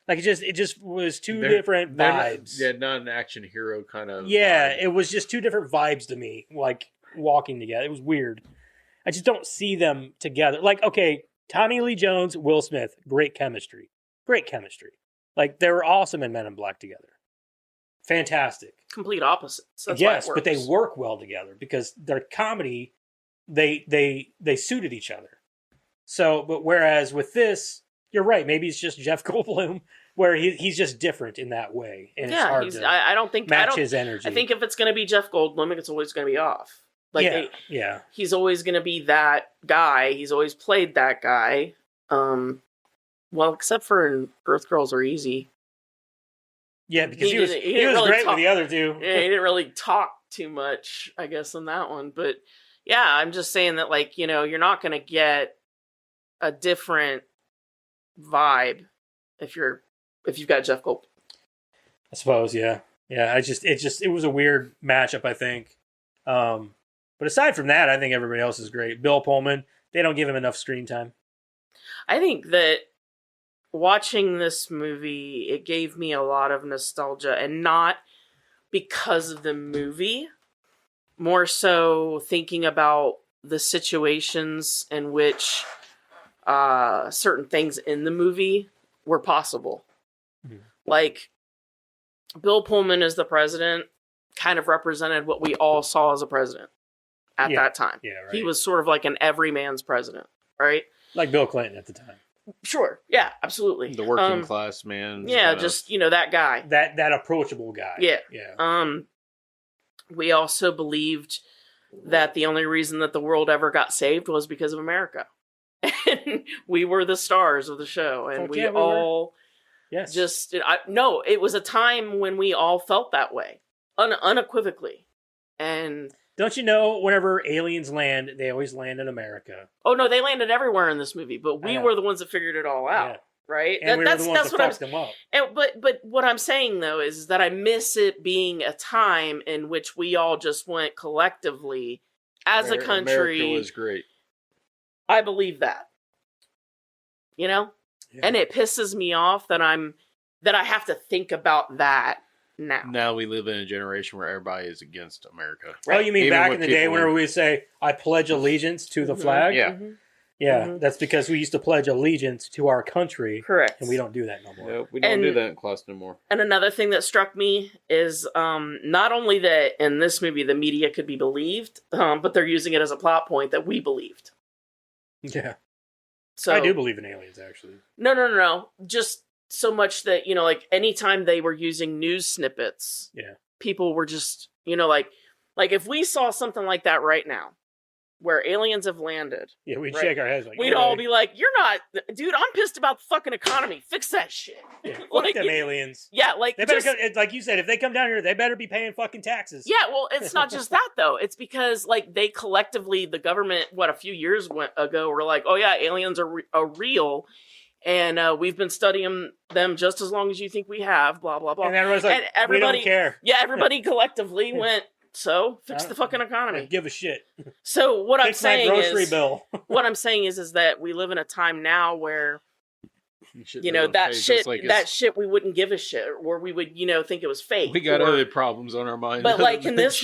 Like it just was two different They're vibes. not an action hero kind of. Yeah, vibe. it was just two different vibes to me, like walking together. It was weird. I just don't see them together. Like, okay, Tommy Lee Jones, Will Smith, great chemistry. Great chemistry. Like, they were awesome in Men in Black together. Fantastic. Complete opposites. That's yes, why it but they works. work well together because their comedy, they suited each other. So, but whereas with this, you're right. Maybe it's just Jeff Goldblum, where he's just different in that way, and it's Yeah, hard to I don't think match his energy. I think if it's going to be Jeff Goldblum, it's always going to be off. Like yeah. he's always going to be that guy. He's always played that guy. Well, except for in Earth Girls Are Easy. Yeah, because he was didn't really great talk- with the other two. Yeah, he didn't really talk too much, I guess, in that one. But yeah, I'm just saying that, like, you know, you're not going to get a different vibe if you've got Jeff Goldblum. I suppose, yeah. It was a weird matchup, I think. But aside from that, I think everybody else is great. Bill Pullman, they don't give him enough screen time. I think that watching this movie, it gave me a lot of nostalgia, and not because of the movie, more so thinking about the situations in which certain things in the movie were possible. Mhm. Like, Bill Pullman as the president kind of represented what we all saw as a president at Yeah. that time. Yeah, right. He was sort of like an everyman's president, right? like Bill Clinton at the time. Sure. Yeah, absolutely. The working class man. Yeah, just, that guy. That approachable guy. Yeah. Yeah. We also believed that the only reason that the world ever got saved was because of America. And we were the stars of the show. And we all yes. no, it was a time when we all felt that way. Unequivocally. And don't you know, whenever aliens land, they always land in America. Oh no, they landed everywhere in this movie, but we were the ones that figured it all out, right? And we were the ones that fucked them up. But what I'm saying though is that I miss it being a time in which we all just went collectively as a country. America was great. I believe that, and it pisses me off that I have to think about that. Now we live in a generation where everybody is against America. Right? Oh, you mean even back in the day whenever we say, I pledge allegiance to the flag? Yeah. Mm-hmm. Yeah, that's because we used to pledge allegiance to our country. Correct. And we don't do that no more. Nope, we don't do that in class no more. And another thing that struck me is not only that in this movie the media could be believed, but they're using it as a plot point that we believed. Yeah. So I do believe in aliens, actually. No. Just so much that, like anytime they were using news snippets, people were just, like if we saw something like that right now, where aliens have landed. Yeah, we'd shake our heads like, we'd all be like, you're not, dude, I'm pissed about the fucking economy. Fix that shit. Yeah, fuck them aliens. Yeah, like, they better like you said, if they come down here, they better be paying fucking taxes. Yeah, well, it's not just that, though. It's because, like, they collectively, the government, a few years ago, were like, oh, yeah, aliens are real. And we've been studying them just as long as you think we have, blah, blah, blah. And everyone's like, we don't care. Yeah, everybody collectively went, so fix the fucking economy. Give a shit. So what I'm saying is, grocery bill. What I'm saying is that we live in a time now where, that shit we wouldn't give a shit, or we would, think it was fake. We got other problems on our mind. But like in this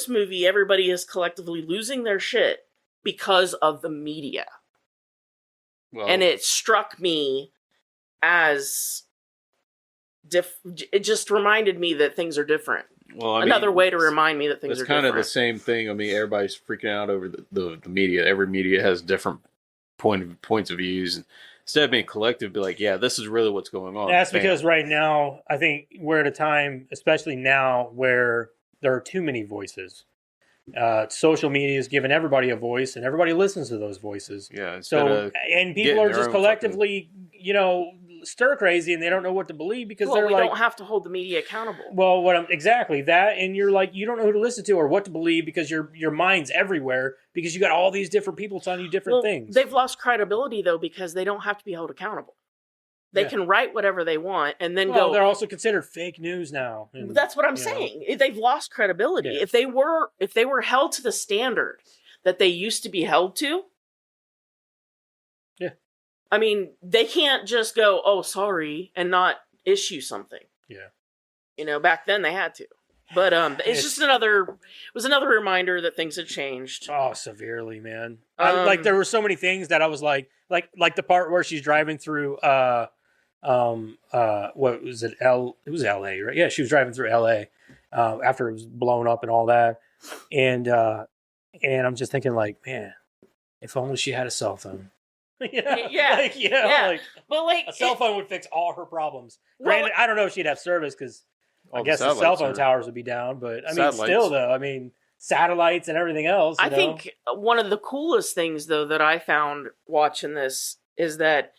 movie, everybody is collectively losing their shit because of the media. Well, and it struck me as it just reminded me that things are different. Well, another way to remind me that things are different. It's kind of the same thing. I mean, everybody's freaking out over the media. Every media has different points of views. Instead of being collective, be like, yeah, this is really what's going on. That's because right now, I think we're at a time, especially now, where there are too many voices. Social media is giving everybody a voice, and everybody listens to those voices. Yeah. And people are just collectively, stir crazy, and they don't know what to believe because we don't have to hold the media accountable. Well, exactly that, and you're like, you don't know who to listen to or what to believe because your mind's everywhere because you got all these different people telling you different things. They've lost credibility though because they don't have to be held accountable. They can write whatever they want and then go. They're also considered fake news now. And, that's what I'm saying. They've lost credibility. Yeah. If they were held to the standard that they used to be held to. Yeah. I mean, they can't just go, "Oh, sorry," and not issue something. Yeah. Back then they had to. But it's just another reminder that things had changed. Oh, severely, man. Like there were so many things that I was like the part where she's driving through what was it? It was LA, right? Yeah, she was driving through LA after it was blown up and all that. And I'm just thinking like, man, if only she had a cell phone. Yeah. But like a cell phone would fix all her problems. Granted, I don't know if she'd have service because I guess the cell phone towers would be down, but I mean, still though, I mean, satellites and everything else. I think one of the coolest things though that I found watching this is that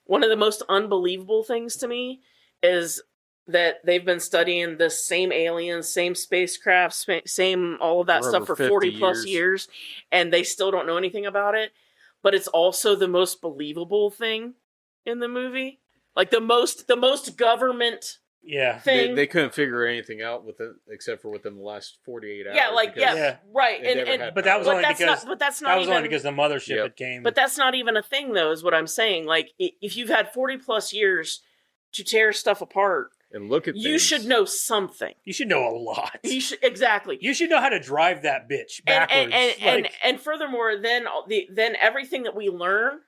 one of the most unbelievable things to me is that they've been studying the same aliens, same spacecraft, same all of that stuff for 40 plus years, and they still don't know anything about it. But it's also the most believable thing in the movie. Like the most government thing. They couldn't figure anything out except for within the last 48 hours. Right. But that was only because the mothership had came. But that's not even a thing, though, is what I'm saying. Like, if you've had 40 plus years to tear stuff apart, and look at you should know something. You should know a lot. Exactly. You should know how to drive that bitch backwards. And furthermore, then everything that we learn,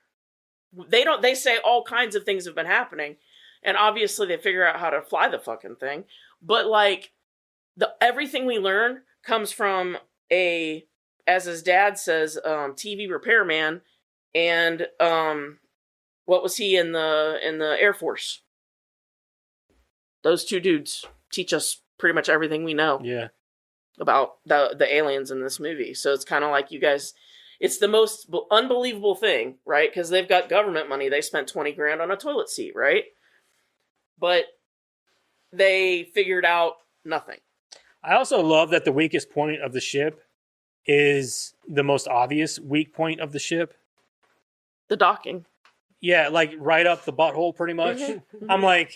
they say all kinds of things have been happening, and obviously they figure out how to fly the fucking thing. But like everything we learn comes from as his dad says, TV repairman, and what was he in the Air Force? Those two dudes teach us pretty much everything we know Yeah. about the aliens in this movie. So it's kind of like you guys, it's the most unbelievable thing, right? Because they've got government money. They spent 20 grand on a toilet seat, right? But they figured out nothing. I also love that the weakest point of the ship is the most obvious weak point of the ship. The docking. Yeah, like right up the butthole, pretty much. I'm like,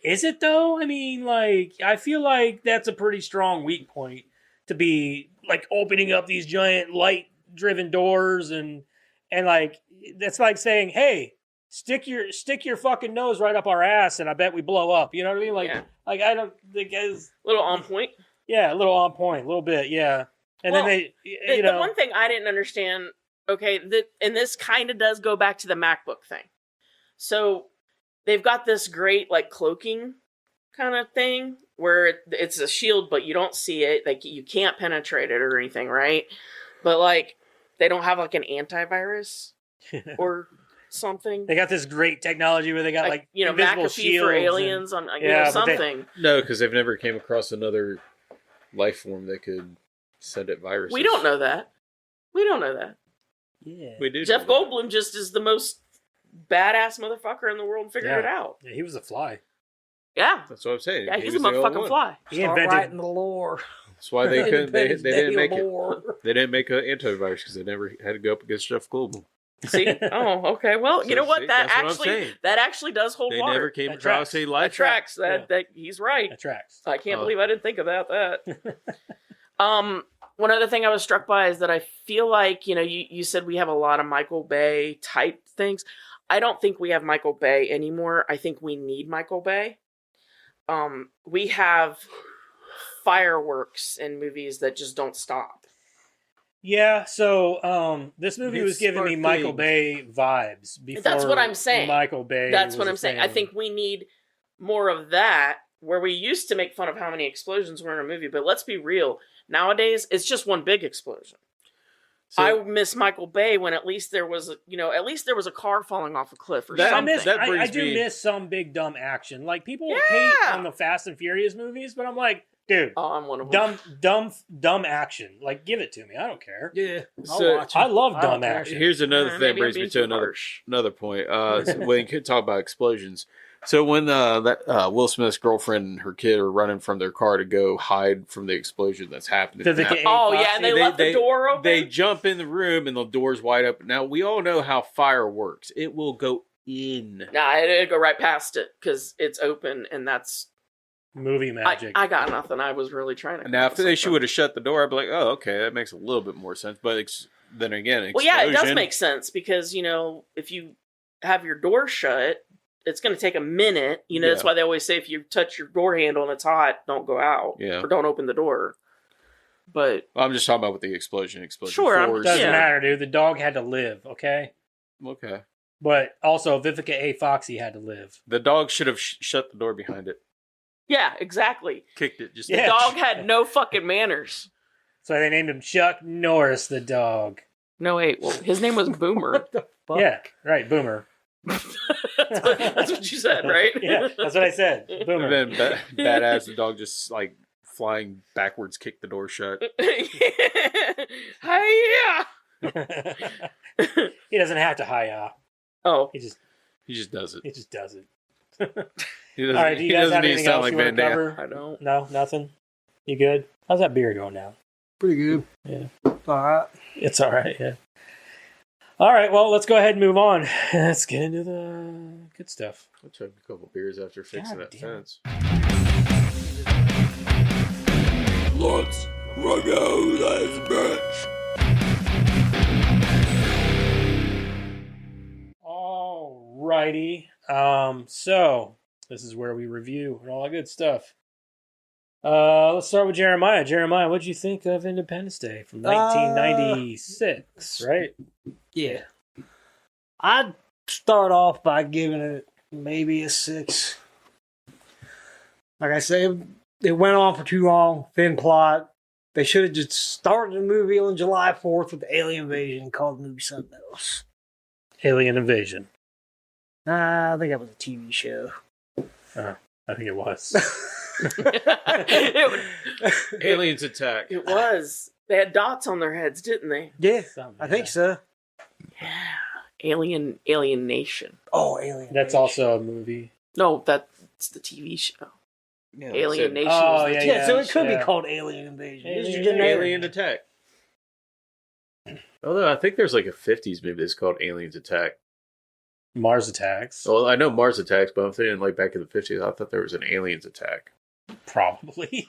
is it though? I mean, like, I feel like that's a pretty strong weak point to be like opening up these giant light-driven doors and like that's like saying, hey, stick your fucking nose right up our ass and I bet we blow up. You know what I mean? Like, Yeah. like I don't think it's A little on point. yeah, a little on point, a little bit, yeah. And Well, then The one thing I didn't understand, okay, and this kind of does go back to the MacBook thing. So they've got this great like cloaking kind of thing where it's a shield, but you don't see it. Like you can't penetrate it or anything, right? But like they don't have like an antivirus or something. they got this great technology where they got like invisible McAfee shields for and- aliens on Yeah, but something. No, because they've never came across another life form that could send it viruses. We don't know that. We don't know that. Yeah. We do. Jeff know that. Goldblum just is the most badass motherfucker in the world and figured it out. Yeah, he was a fly. Yeah. That's what I'm saying. Yeah, He he's a was the only motherfucking one. fly. He Start invented writing the lore. That's why they couldn't. They didn't make it. lore. They didn't make an antivirus because they never had to go up against Jeff Goldblum. See? Oh, okay. Well, you So, know what? see, That that's what I'm actually saying. that actually does hold They water. never came That across tracks. a That life. tracks. That Yeah. that he's right. That tracks. I can't Oh. believe I didn't think about that. One other thing I was struck by is that I feel like, you said we have a lot of Michael Bay type things. I don't think we have Michael Bay anymore. I think we need Michael Bay. We have fireworks in movies that just don't stop. Yeah, so this movie was It's giving me Michael sparkling. Bay vibes before. That's what I'm saying. Michael Bay. That's was what a I'm saying. I thing. think we need more of that, where we used to make fun of how many explosions were in a movie, but let's be real. Nowadays, it's just one big explosion. So- I miss Michael Bay when at least there was a car falling off a cliff or That- I something. miss. that I brings do me- miss some big dumb action. Like people Yeah. hate on the Fast and Furious movies, but I'm like, dude, Oh, I'm one of them. dumb action. Like, give it to me. I don't care. Yeah, I'll So- watch I it. love I don't dumb care. action. Here's another thing that Maybe I'm brings me being to too another harsh. point. When you could talk about explosions. So when Will Smith's girlfriend and her kid are running from their car to go hide from the explosion that's happening, Vivica now, A. Oh, yeah, and they left the door open? They jump in the room and the door's wide open. Now we all know how fire works. It will go in. Nah, it'd go right past it because it's open, and that's Movie magic. I got nothing. I was really trying to. Now if come up with they something. would have shut the door, I'd be like, oh, okay, that makes a little bit more sense. But then again, Well, yeah, it does explosion- make sense because if you have your door shut, it's going to take a minute. That's Yeah. why they always say if you touch your door handle and it's hot, don't go out. Yeah. Or don't open the door. But I'm just talking about with the explosion. Sure, force. Doesn't Yeah. matter, dude. The dog had to live, okay? Okay. But also Vivica A. Foxy had to live. The dog should have shut the door behind it. yeah, exactly. Kicked it. Just The Yeah. dog had no fucking manners. So they named him Chuck Norris the dog. No, wait. Well, his name was Boomer. Fuck. Yeah, right, Boomer. that's what you said, right? Yeah, that's what I said. And Boomer. then badass, the dog just like flying backwards, kicked the door shut. Hiya! He doesn't have to hi-ya. Oh, He just does it. does it. He doesn't, All right, do you he guys doesn't have need to anything sound else like you want Van to Damme. cover? I don't. No, nothing. You good? How's that beer going down? Pretty good. Yeah. All right. It's all right. Yeah. All right. Well, let's go ahead and move on. Let's get into the good stuff. I took a couple beers after fixing God that damn it. fence. Let's rock out this bitch. All righty. So this is where we review and all that good stuff. Let's start with Jeremiah. Jeremiah, what'd you think of Independence Day from 1996? Right? Yeah. I'd start off by giving it maybe a 6. Like I said, it went on for too long. Thin plot. They should have just started the movie on July 4th with the alien invasion and called the movie something else. Alien Invasion. I think that was a TV show. I think it was. Aliens attack. It was. They had dots on their heads, didn't they? Yeah, Something, I think yeah. so. Yeah. Alien Nation. Oh, Alien. That's Nation. also a movie. No, that's the TV show. Yeah, Alien Nation. Oh, was the yeah, TV Yeah, so it could yeah. be called Alien Invasion. It's Alien just generic. Alien attack. Although I think there's like a 50s movie that's called Aliens Attack. Mars Attacks. Well, I know Mars Attacks, but I'm thinking like back in the 50s, I thought there was an Aliens Attack. Probably.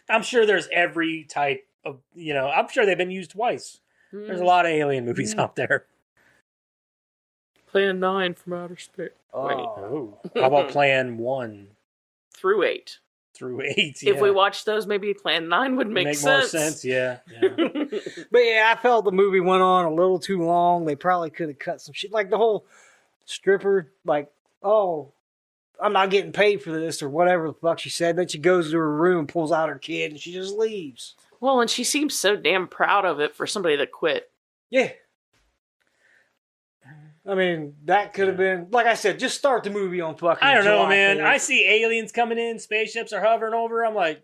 I'm sure there's every type of, I'm sure they've been used twice. There's a lot of alien movies out there. Plan 9 from outer space. Wait, Oh. How about Plan 1 through 8. through 8? If we watched those, maybe Plan 9 would make sense. more sense, yeah. But yeah, I felt the movie went on a little too long. They probably could have cut some shit. Like the whole stripper, like, oh, I'm not getting paid for this or whatever the fuck she said. Then she goes to her room, pulls out her kid, and she just leaves. Well, and she seems so damn proud of it for somebody that quit. Yeah. I mean, that could have been, like I said, just start the movie on fucking I don't know, July man. 4th. I see aliens coming in, spaceships are hovering over. I'm like,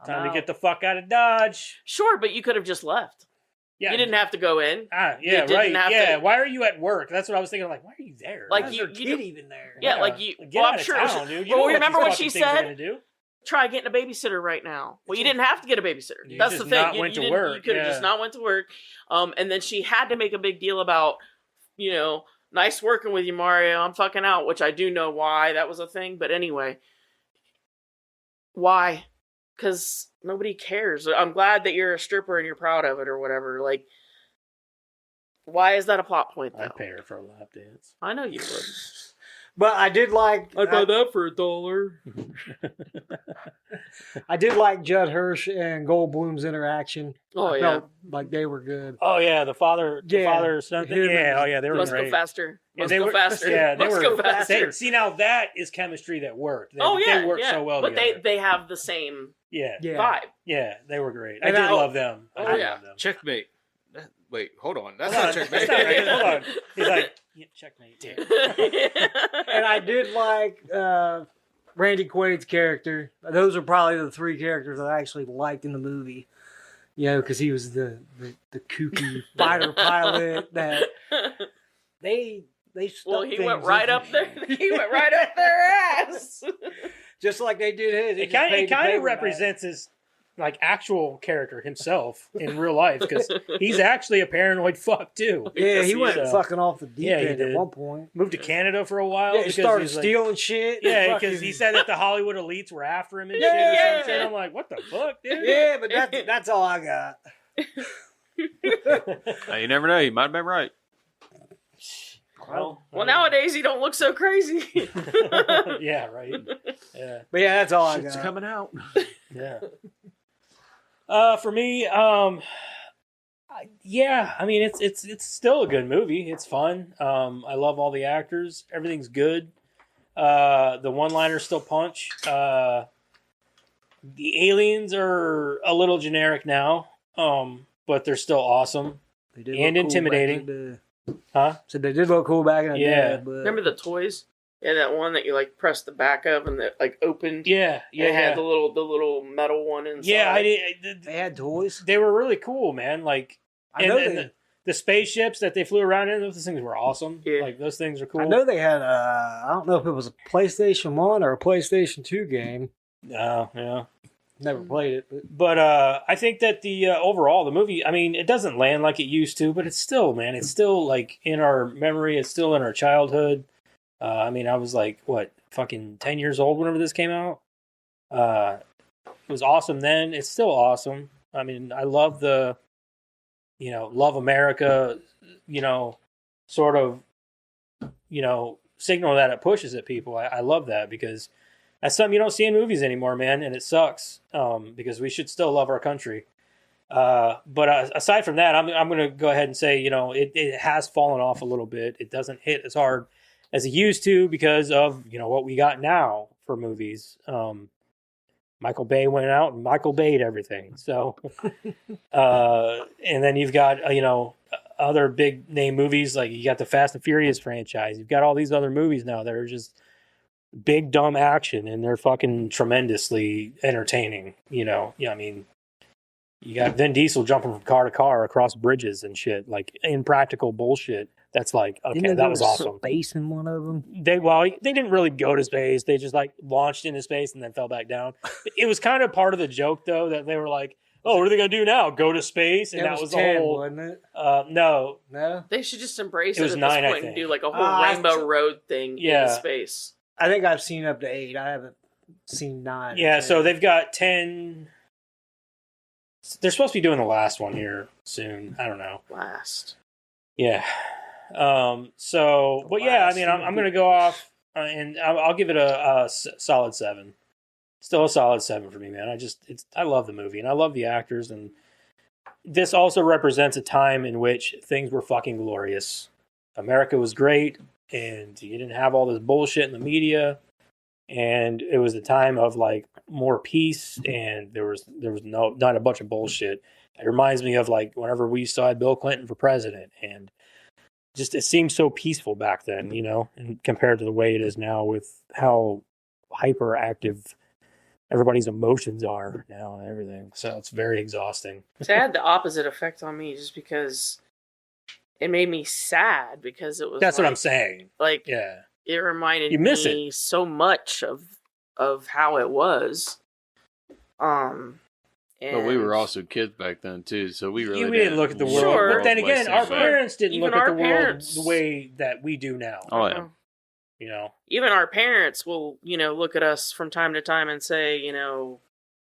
time to get the fuck out of Dodge. Sure, but you could have just left. Yeah. You didn't have to go in. Yeah, didn't right. have Yeah, to- why are you at work? That's what I was thinking. Like, why are you there? Like, Why is you- her you kid do- even there? Yeah, like you. Get Well, out I'm of sure. town, dude. You Well, know what remember these what she fucking things are said? gonna do? Try getting a babysitter right now. Well, you didn't have to get a babysitter. You That's just the thing. not went to didn't- work, You could have yeah. just not went to work. And then she had to make a big deal about, nice working with you, Mario. I'm fucking out, which I do know why that was a thing. But anyway, why? Because nobody cares. I'm glad that you're a stripper and you're proud of it or whatever. Like, why is that a plot point, though? I'd pay her for a lap dance. I know you would. But I did like that for $1. I did like Judd Hirsch and Goldblum's interaction. Oh, I yeah. felt like they were good. Oh yeah, the father son thing. Him and- Yeah, oh yeah, they were Let's great. go faster. Yeah, Let's they go were- faster. Yeah, they Let's were. go faster. See, now that is chemistry that worked. They worked so well But together. they have the same Yeah. vibe. Yeah, they were great. And I did I- love them. I Oh, did yeah. love them. Checkmate. Wait, hold on. That's Hold not on, checkmate. that's not right. Hold on. He's like, yeah, checkmate. Damn. And I did like Randy Quaid's character. Those are probably the three characters that I actually liked in the movie. Because he was the kooky fighter pilot that they stuck Well, he things went right in- up there. He went right up their ass. just like they did his. He It just kind paid of to pay for that. represents his actual character himself in real life because he's actually a paranoid fuck too. Yeah, he Yes, went he is. fucking off the deep Yeah, he end did. at one point. Moved to Canada for a while. Yeah, he because started he's like- stealing shit. Yeah, Fucking- because he said that the Hollywood elites were after him and Yeah, shit or yeah. some shit. I'm like, what the fuck, dude? Yeah, but that's all I got. You never know. You might have been right. Well, Well, nowadays he don't look so crazy. yeah, right. Yeah, But yeah, that's all I Shit's got. coming out. yeah. For me, yeah, I mean it's still a good movie. It's fun. I love all the actors. Everything's good. The one-liners still punch. The aliens are a little generic now, but they're still awesome. They did And look cool back intimidating. in the- Huh? So they did look cool back in the Yeah. day. But Remember the toys? Yeah, that one that you press the back of and that opened. Yeah, And it had yeah. the little metal one inside. Yeah, I did. they had toys. They were really cool, man. Like, I know and they. the spaceships that they flew around in, those things were awesome. Yeah. Like, those things are cool. I know they had. I don't know if it was a PlayStation 1 or a PlayStation 2 game. Yeah. Never played it, but But I think that the overall, the movie, I mean, it doesn't land like it used to, but it's still, man, it's still like in our memory. It's still in our childhood. I mean, I was like, what, fucking 10 years old whenever this came out. It was awesome then. It's still awesome. I mean, I love the, love America, sort of, signal that it pushes at people. I love that because that's something you don't see in movies anymore, man, and it sucks because we should still love our country. But aside from that, I'm going to go ahead and say, it has fallen off a little bit. It doesn't hit as hard as it used to because of, what we got now for movies. Michael Bay went out and Michael Bay'd everything. So, and then you've got, other big name movies. Like you got the Fast and Furious franchise. You've got all these other movies now that are just big dumb action, and they're fucking tremendously entertaining. I mean, you got Vin Diesel jumping from car to car across bridges and shit, like impractical bullshit. That's like, okay, that was awesome. Space in one of them. They didn't really go to space. They just like launched into space and then fell back down. It was kind of part of the joke though, that they were like, oh, what are they gonna do now? Go to space? And that was the 10, whole. wasn't it? No, They should just embrace It it, was at 9, I this point and think. do like a whole Rainbow Road thing Yeah. in space. I think I've seen up to 8. I haven't seen 9. yeah. So they've got 10. They're supposed to be doing the last one here soon. I don't know. Last. Yeah. So, but yeah, I mean, I'm going to go off and I'll give it a solid 7. Still a solid 7 for me, man. I love the movie and I love the actors, and this also represents a time in which things were fucking glorious. America was great, and you didn't have all this bullshit in the media, and it was a time of like more peace, and there was not a bunch of bullshit. It reminds me of like whenever we still had Bill Clinton for president, and just it seemed so peaceful back then, and compared to the way it is now with how hyperactive everybody's emotions are now and everything. So it's very exhausting. It had the opposite effect on me, just because it made me sad, because it was. That's what I'm saying. Like, Yeah. it reminded You miss me so much of how it was. But we were also kids back then too, so we really We didn't look at the world. Sure. But then again, our parents didn't Even look at our the world parents- the way that we do now. Oh yeah. Even our parents will, look at us from time to time and say,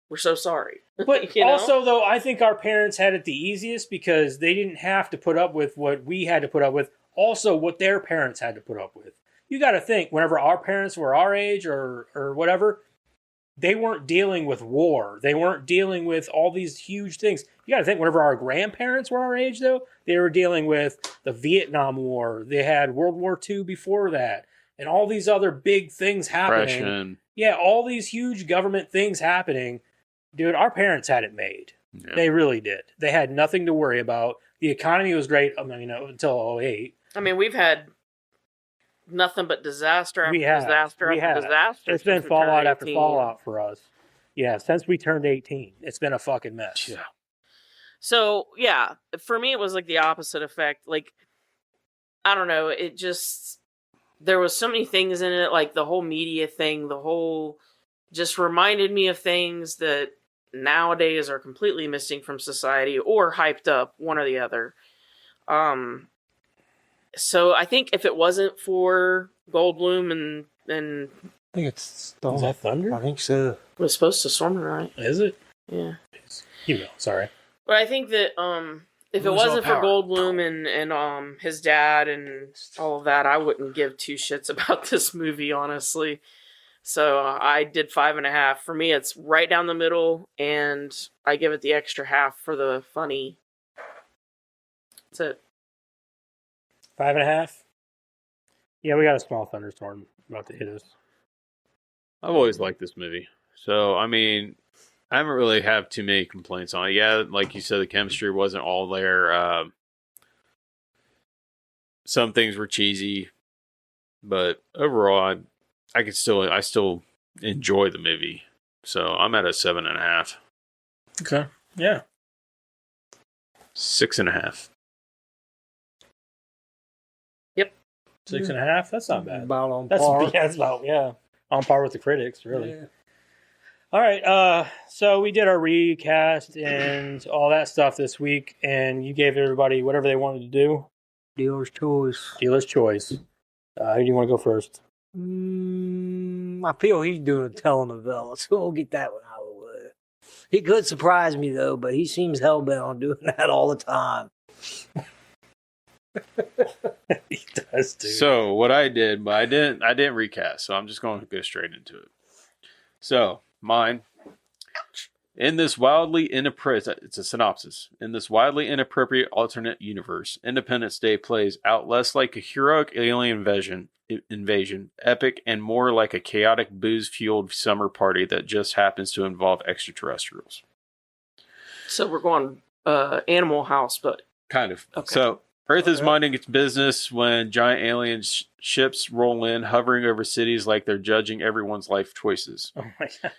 we're so sorry. But You know? also, though, I think our parents had it the easiest because they didn't have to put up with what we had to put up with. Also, what their parents had to put up with. You got to think, whenever our parents were our age or whatever, they weren't dealing with war. They weren't dealing with all these huge things. You got to think, whenever our grandparents were our age, though, they were dealing with the Vietnam War. They had World War II before that, and all these other big things happening. Depression. Yeah, all these huge government things happening. Dude, our parents had it made. Yeah. They really did. They had nothing to worry about. The economy was great, until 08. I mean, we've had nothing but disaster after disaster after disaster. It's been since we turned fallout after 18. fallout for us. Yeah, since we turned 18. It's been a fucking mess. Yeah. So, yeah, for me, it was like the opposite effect. Like, I don't know, it just, there was so many things in it, like the whole media thing, just reminded me of things that nowadays are completely missing from society or hyped up, one or the other. So I think if it wasn't for Goldblum and I think it's Is that thunder? I think so. it was supposed to storm tonight. Is it? Yeah. Sorry. But I think that if it Lose all wasn't for power. Goldblum and his dad and all of that, I wouldn't give two shits about this movie, honestly. So I did 5.5. For me, it's right down the middle, and I give it the extra half for the funny. That's it. 5.5? Yeah, we got a small thunderstorm about to hit us. I've always liked this movie. So, I mean, I haven't really have too many complaints on it. Yeah, like you said, the chemistry wasn't all there. Some things were cheesy, but overall, I still enjoy the movie. So I'm at a 7.5. Okay. Yeah. 6.5. 6.5? That's not bad. About on That's par. that's about on par with the critics, really. Yeah. All right, so we did our recast and all that stuff this week, and you gave everybody whatever they wanted to do. Dealer's choice. Dealer's choice. Who do you want to go first? I feel he's doing a telenovela, so we'll get that one out of the way. He could surprise me though, but he seems hellbent on doing that all the time. He does, dude. So what I did, but I didn't recast, so I'm just going to go straight into it. So mine, in this wildly inappropriate, it's a synopsis. In this wildly inappropriate alternate universe, Independence Day plays out less like a heroic alien invasion, epic, and more like a chaotic booze-fueled summer party that just happens to involve extraterrestrials. So we're going Animal House, but Kind of. Okay. So Earth is minding its business when giant alien ships roll in, hovering over cities like they're judging everyone's life choices. Oh my god.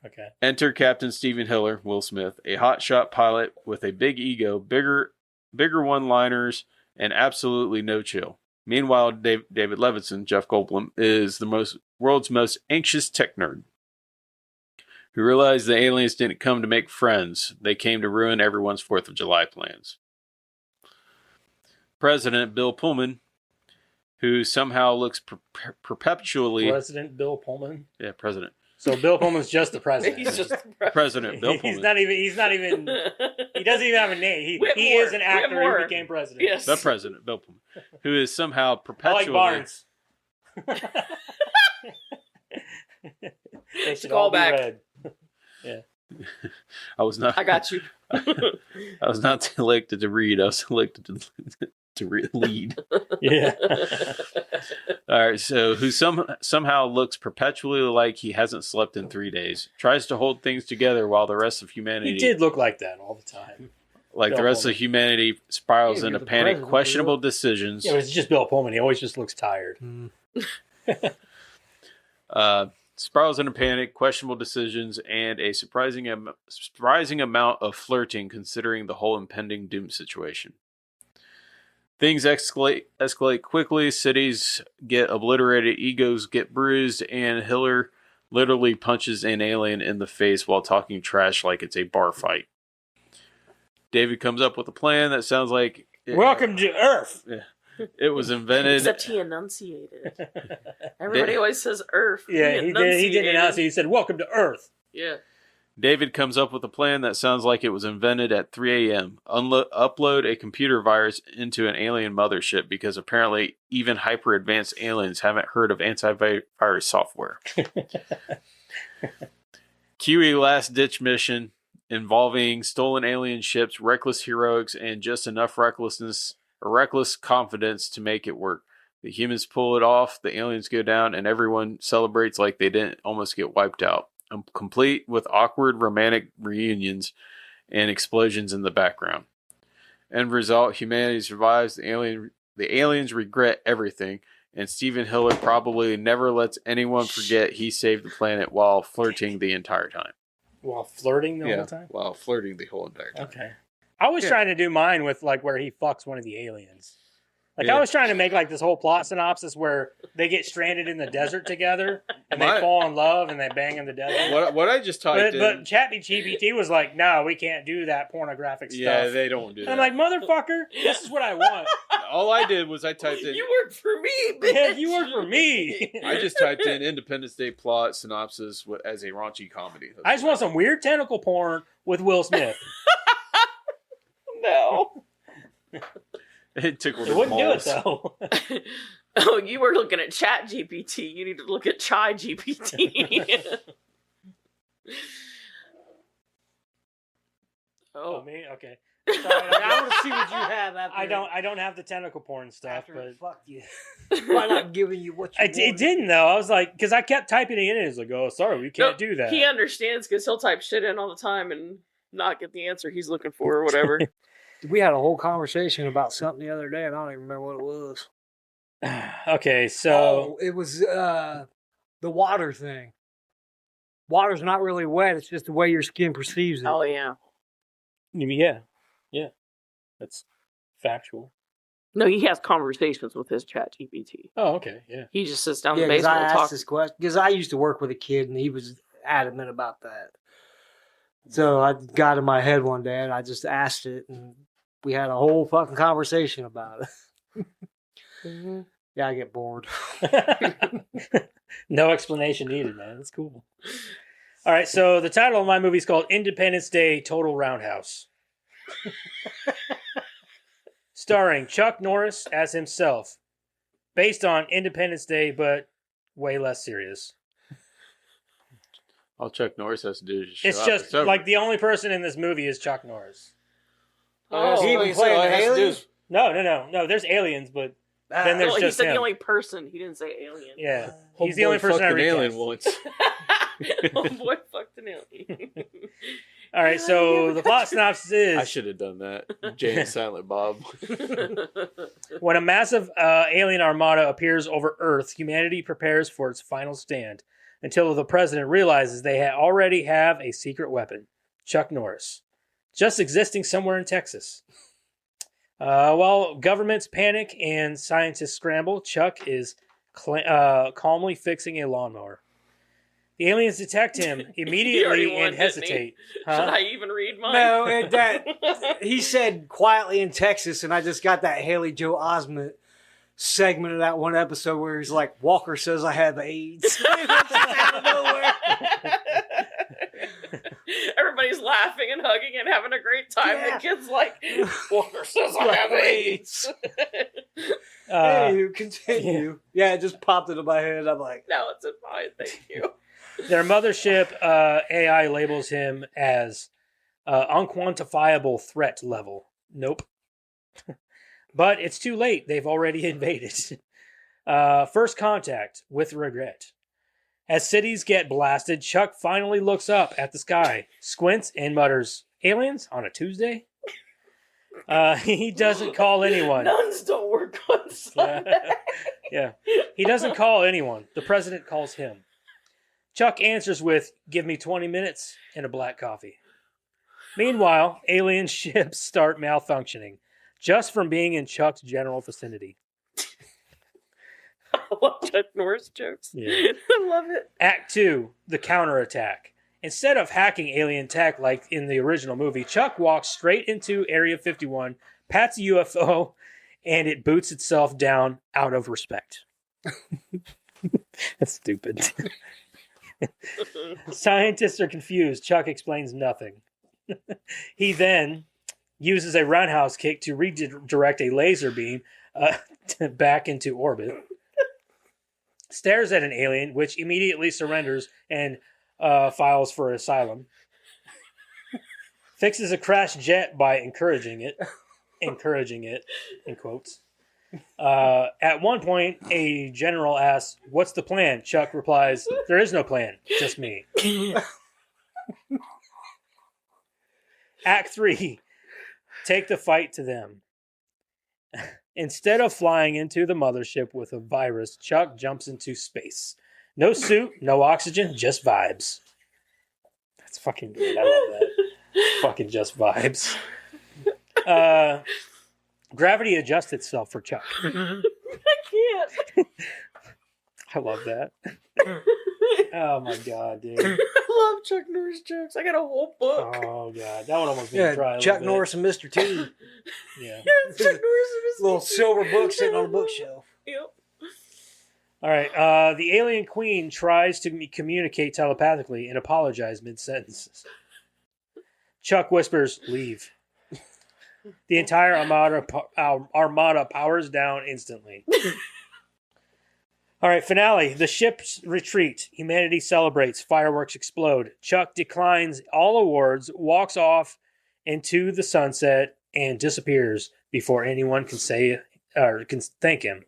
Okay. Enter Captain Stephen Hiller, Will Smith, a hotshot pilot with a big ego, bigger one-liners, and absolutely no chill. Meanwhile, David Levinson, Jeff Goldblum, is the world's most anxious tech nerd who realized the aliens didn't come to make friends. They came to ruin everyone's 4th of July plans. President Bill Pullman, who somehow looks perpetually... President Bill Pullman? Yeah, president. So Bill Pullman's just the president. He's just the President Bill Pullman. He's not even, he doesn't even have a name. He is an actor who became president. Yes. The president, Bill Pullman, who is somehow I perpetually... like Barnes. They should all be Callback. red. Yeah. I was not... I got you. I was not selected to read. I was selected to lead. Yeah. All right. So who somehow looks perpetually like he hasn't slept in 3 days, tries to hold things together while the rest of humanity, He did look like that all the time. like Bill the rest Pullman. of humanity, spirals Yeah, into you're the panic, president, questionable Bill. decisions. Yeah, it's just Bill Pullman. He always just looks tired. Spirals into panic, questionable decisions, and a surprising amount of flirting considering the whole impending doom situation. Things escalate quickly, cities get obliterated, egos get bruised, and Hiller literally punches an alien in the face while talking trash like it's a bar fight. David comes up with a plan that sounds like... Welcome to Earth. It was invented... Except he enunciated. Everybody always says Earth. Yeah, he did announce it. He said, "Welcome to Earth." Yeah. David comes up with a plan that sounds like it was invented at 3 a.m. Upload a computer virus into an alien mothership because apparently even hyper-advanced aliens haven't heard of antivirus software. QE last-ditch mission involving stolen alien ships, reckless heroics, and just enough reckless confidence to make it work. The humans pull it off, the aliens go down, and everyone celebrates like they didn't almost get wiped out. Complete with awkward romantic reunions and explosions in the background. End result, humanity survives, the aliens regret everything, and Stephen Hiller probably never lets anyone forget he saved the planet while flirting the entire time. While flirting the whole time. While flirting the whole entire time. Okay. I was trying to do mine with like where he fucks one of the aliens. Like I was trying to make like this whole plot synopsis where they get stranded in the desert together and they fall in love and they bang in the desert. What I just typed in... But ChatGPT was like, no, we can't do that pornographic stuff. Yeah, they don't do And that. I'm like, motherfucker, this is what I want. All I did was I typed in... You work for me, bitch. Yeah, you work for me. I just typed in Independence Day plot synopsis as a raunchy comedy. I just want some weird tentacle porn with Will Smith. No. It tickled It his wouldn't do it balls. though. Oh, you were looking at Chat GPT. You need to look at Chai GPT. Oh, me? Okay. Sorry, I want to see what you have after. I don't have the tentacle porn stuff, After but it fucked you. Why not giving you what you it wanted? didn't though. I was like, because I kept typing it in, and it's like, oh, sorry, we can't do that. He understands because he'll type shit in all the time and not get the answer he's looking for or whatever. We had a whole conversation about something the other day, and I don't even remember what it was. Okay, so It was the water thing. Water's not really wet; it's just the way your skin perceives it. Oh, yeah. yeah, that's factual. No, he has conversations with his Chat GPT. Oh, okay, yeah. He just sits down in Yeah, the because basement I and asked talks. this question because I used to work with a kid, and he was adamant about that. So I got in my head one day, and I just asked it, and we had a whole fucking conversation about it. Mm-hmm. Yeah, I get bored. No explanation needed, man. That's cool. All right, so the title of my movie is called Independence Day Total Roundhouse. Starring Chuck Norris as himself. Based on Independence Day, but way less serious. All Chuck Norris has to do is show It's up. just over. like the only person in this movie is Chuck Norris. Oh, he even playing the aliens? No. There's aliens, but then there's no, he just said him. the only person. He didn't say alien. Yeah, he's the only person I fucked an recast. alien once. Oh boy, fucked an alien. All right, so the plot synopsis I is should have done that. Jay and Silent Bob. when a massive alien armada appears over Earth, humanity prepares for its final stand until the president realizes they already have a secret weapon, Chuck Norris, just existing somewhere in Texas. While governments panic and scientists scramble, Chuck is calmly fixing a lawnmower. The aliens detect him immediately and hesitate. Should I even read mine? No, and that he said quietly in Texas, and I just got that Haley Joe Osment segment of that one episode where he's like, Walker says I have AIDS. Out of nowhere. Everybody's laughing and hugging and having a great time. Yeah. The kid's like, Walker says I have AIDS. Anywho, continue. Yeah, it just popped into my head. I'm like, No, it's fine. Thank you. Their mothership AI labels him as unquantifiable threat level. Nope. But it's too late. They've already invaded. First contact with regret. As cities get blasted, Chuck finally looks up at the sky, squints, and mutters, "Aliens on a Tuesday?" He doesn't call anyone. Nuns don't work on Sunday. Yeah. He doesn't call anyone. The president calls him. Chuck answers with, "Give me 20 minutes and a black coffee." Meanwhile, alien ships start malfunctioning just from being in Chuck's general vicinity. I love Chuck Norris jokes. Yeah. I love it. Act 2, the counterattack. Instead of hacking alien tech like in the original movie, Chuck walks straight into Area 51, pats a UFO, and it boots itself down out of respect. That's stupid. Scientists are confused. Chuck explains nothing. He then uses a roundhouse kick to redirect a laser beam back into orbit. Stares at an alien, which immediately surrenders and files for asylum. Fixes a crashed jet by encouraging it, in quotes. At one point, a general asks, "What's the plan?" Chuck replies, "There is no plan, just me." Act 3, take the fight to them. Instead of flying into the mothership with a virus, Chuck jumps into space. No suit, no oxygen, just vibes. That's fucking great. I love that. Fucking just vibes. Gravity adjusts itself for Chuck. I can't. I love that. Oh my god, dude. I love Chuck Norris jokes. I got a whole book. Oh god, that would almost make me cry. yeah, Chuck Norris and Mr. T. Yeah. Yeah, Chuck Norris and his Little silver book sitting on a bookshelf. Yep. All right. The alien queen tries to communicate telepathically and apologize mid-sentence. Chuck whispers, "Leave." The entire armada powers down instantly. All right, finale. The ships retreat. Humanity celebrates. Fireworks explode. Chuck declines all awards, walks off into the sunset, and disappears before anyone can say or can thank him.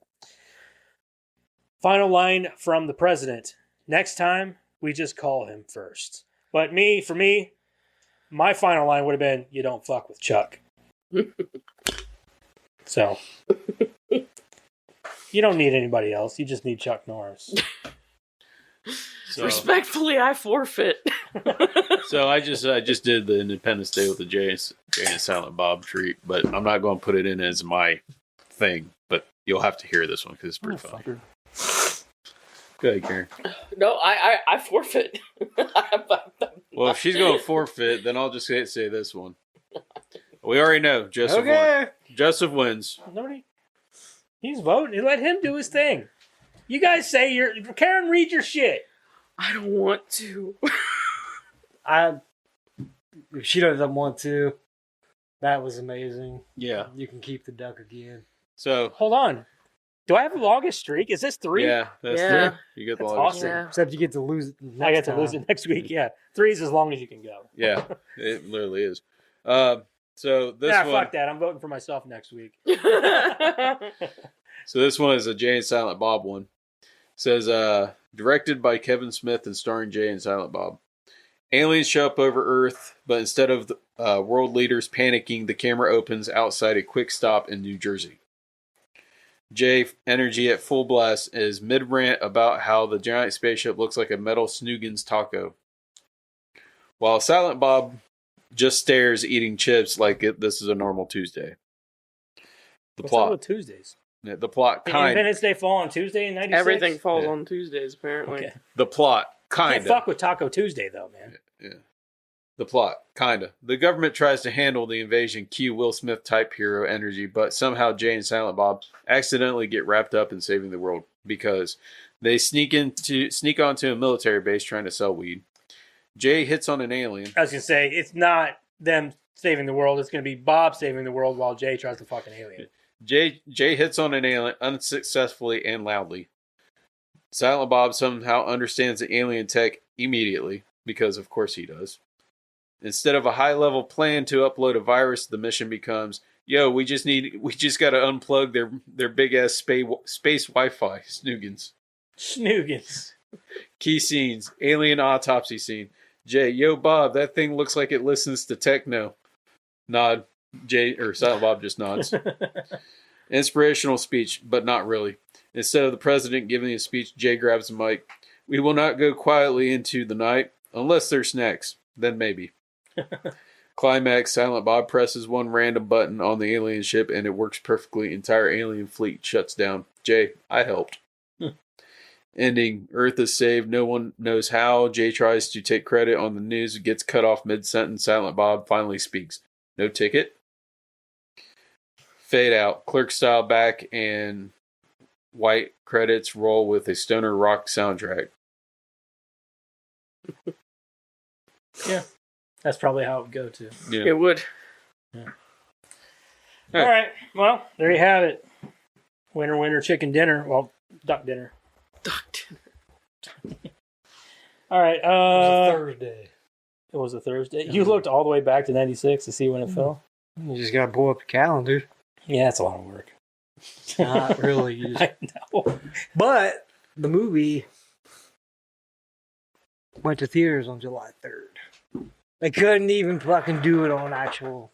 Final line from the president. Next time, we just call him first. But for me, my final line would have been, "You don't fuck with Chuck." So, you don't need anybody else. You just need Chuck Norris. So, Respectfully, I forfeit. so I just did the Independence Day with the Jay and Silent Bob treat, but I'm not going to put it in as my thing. But you'll have to hear this one because it's pretty funny. Go ahead, Karen. No, I forfeit. Well, if she's going to forfeit, then I'll just say this one. We already know Joseph won. Joseph wins. Nobody. He's voting. Let him do his thing. You guys say Karen, read your shit. I don't want to. If she doesn't want to, that was amazing. Yeah. You can keep the duck again. So Hold on. Do I have the longest streak? Is this 3? yeah, that's Yeah. 3. You get the That's longest awesome. Yeah. Except you get to lose it next I get to time. lose it next week. Yeah. 3 is as long as you can go. Yeah, it literally is. So this one, fuck that. I'm voting for myself next week. so this one is a Jay and Silent Bob one. It says directed by Kevin Smith and starring Jay and Silent Bob. Aliens show up over Earth, but instead of the world leaders panicking, the camera opens outside a quick stop in New Jersey. Jay, energy at full blast, is mid-rant about how the giant spaceship looks like a metal Snuggins taco. While Silent Bob just stares, eating chips like this is a normal Tuesday. The What's plot. up with Tuesdays? Yeah, the plot, Did kind. Independence Day fall on Tuesday in '96? Everything falls Yeah. on Tuesdays, apparently. Okay. The plot, kind Can't of. fuck with Taco Tuesday though, man. Yeah. The plot, kinda. The government tries to handle the invasion, cue Will Smith type hero energy, but somehow Jay and Silent Bob accidentally get wrapped up in saving the world because they sneak onto a military base trying to sell weed. Jay hits on an alien. I was gonna say it's not them saving the world. It's gonna be Bob saving the world while Jay tries to fuck an alien. Jay hits on an alien unsuccessfully and loudly. Silent Bob somehow understands the alien tech immediately because, of course, he does. Instead of a high-level plan to upload a virus, the mission becomes, "Yo, we just got to unplug their big-ass space Wi-Fi, Snuggins." Snuggins. Key scenes, alien autopsy scene. Jay, yo, Bob, that thing looks like it listens to techno. Nod. Silent Bob just nods. Inspirational speech, but not really. Instead of the president giving a speech, Jay grabs the mic. "We will not go quietly into the night, unless there's snacks. Then maybe." Climax, Silent Bob presses one random button on the alien ship and it works perfectly. Entire alien fleet shuts down. Jay, I helped. Ending, Earth is saved. No one knows how. Jay tries to take credit on the news, gets cut off mid-sentence. Silent Bob finally speaks. "No ticket?" Fade out. Clerk style back and white credits roll with a stoner rock soundtrack. Yeah, that's probably how it would go too. Yeah. It would. All right. Well, there you have it. Winter chicken dinner. Well, duck dinner. All right. It was a Thursday. It was a Thursday. You looked all the way back to '96 to see when it fell. You just gotta pull up the calendar. Yeah, it's a lot of work. Not really. You just- I know. But the movie went to theaters on July 3rd. They couldn't even fucking do it on actual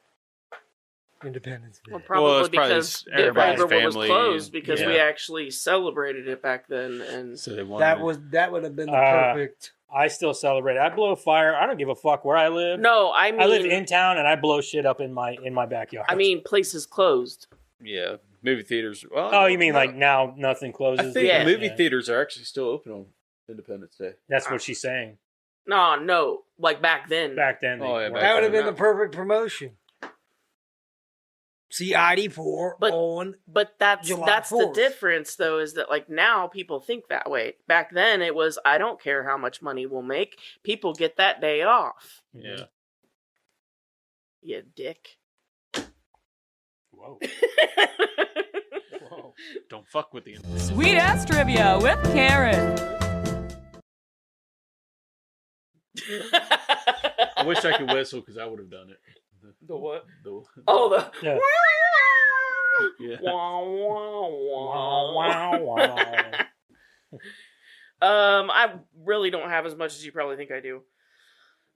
Independence Day. Well, probably it's probably because everybody's everyone was family closed because we yeah. actually celebrated it back then. And So they wanted That would have been the Uh, perfect. I still celebrate. I blow fire. I don't give a fuck where I live. no, I mean, I live in town and I blow shit up in my backyard. I mean, places closed. Yeah, movie theaters. Well, oh, you mean no. like now nothing I closes? think Yeah. movie theaters are actually still open on Independence Day. That's what she's saying. No, like back then. Back then, Oh, yeah, weren't. back That would have then. been the perfect promotion. See ID4 But- on. But that's July the 4th. difference, though, is that like now people think that way. Back then, it was I don't care how much money we'll make. People get that day off. Yeah. You dick. Whoa. Whoa. Don't fuck with the. Sweet ass trivia with Karen. I wish I could whistle because I would have done it. The what? The, Oh, the. Yeah. yeah. Wah, wah, Wow, wah. wow, wow. I really don't have as much as you probably think I do.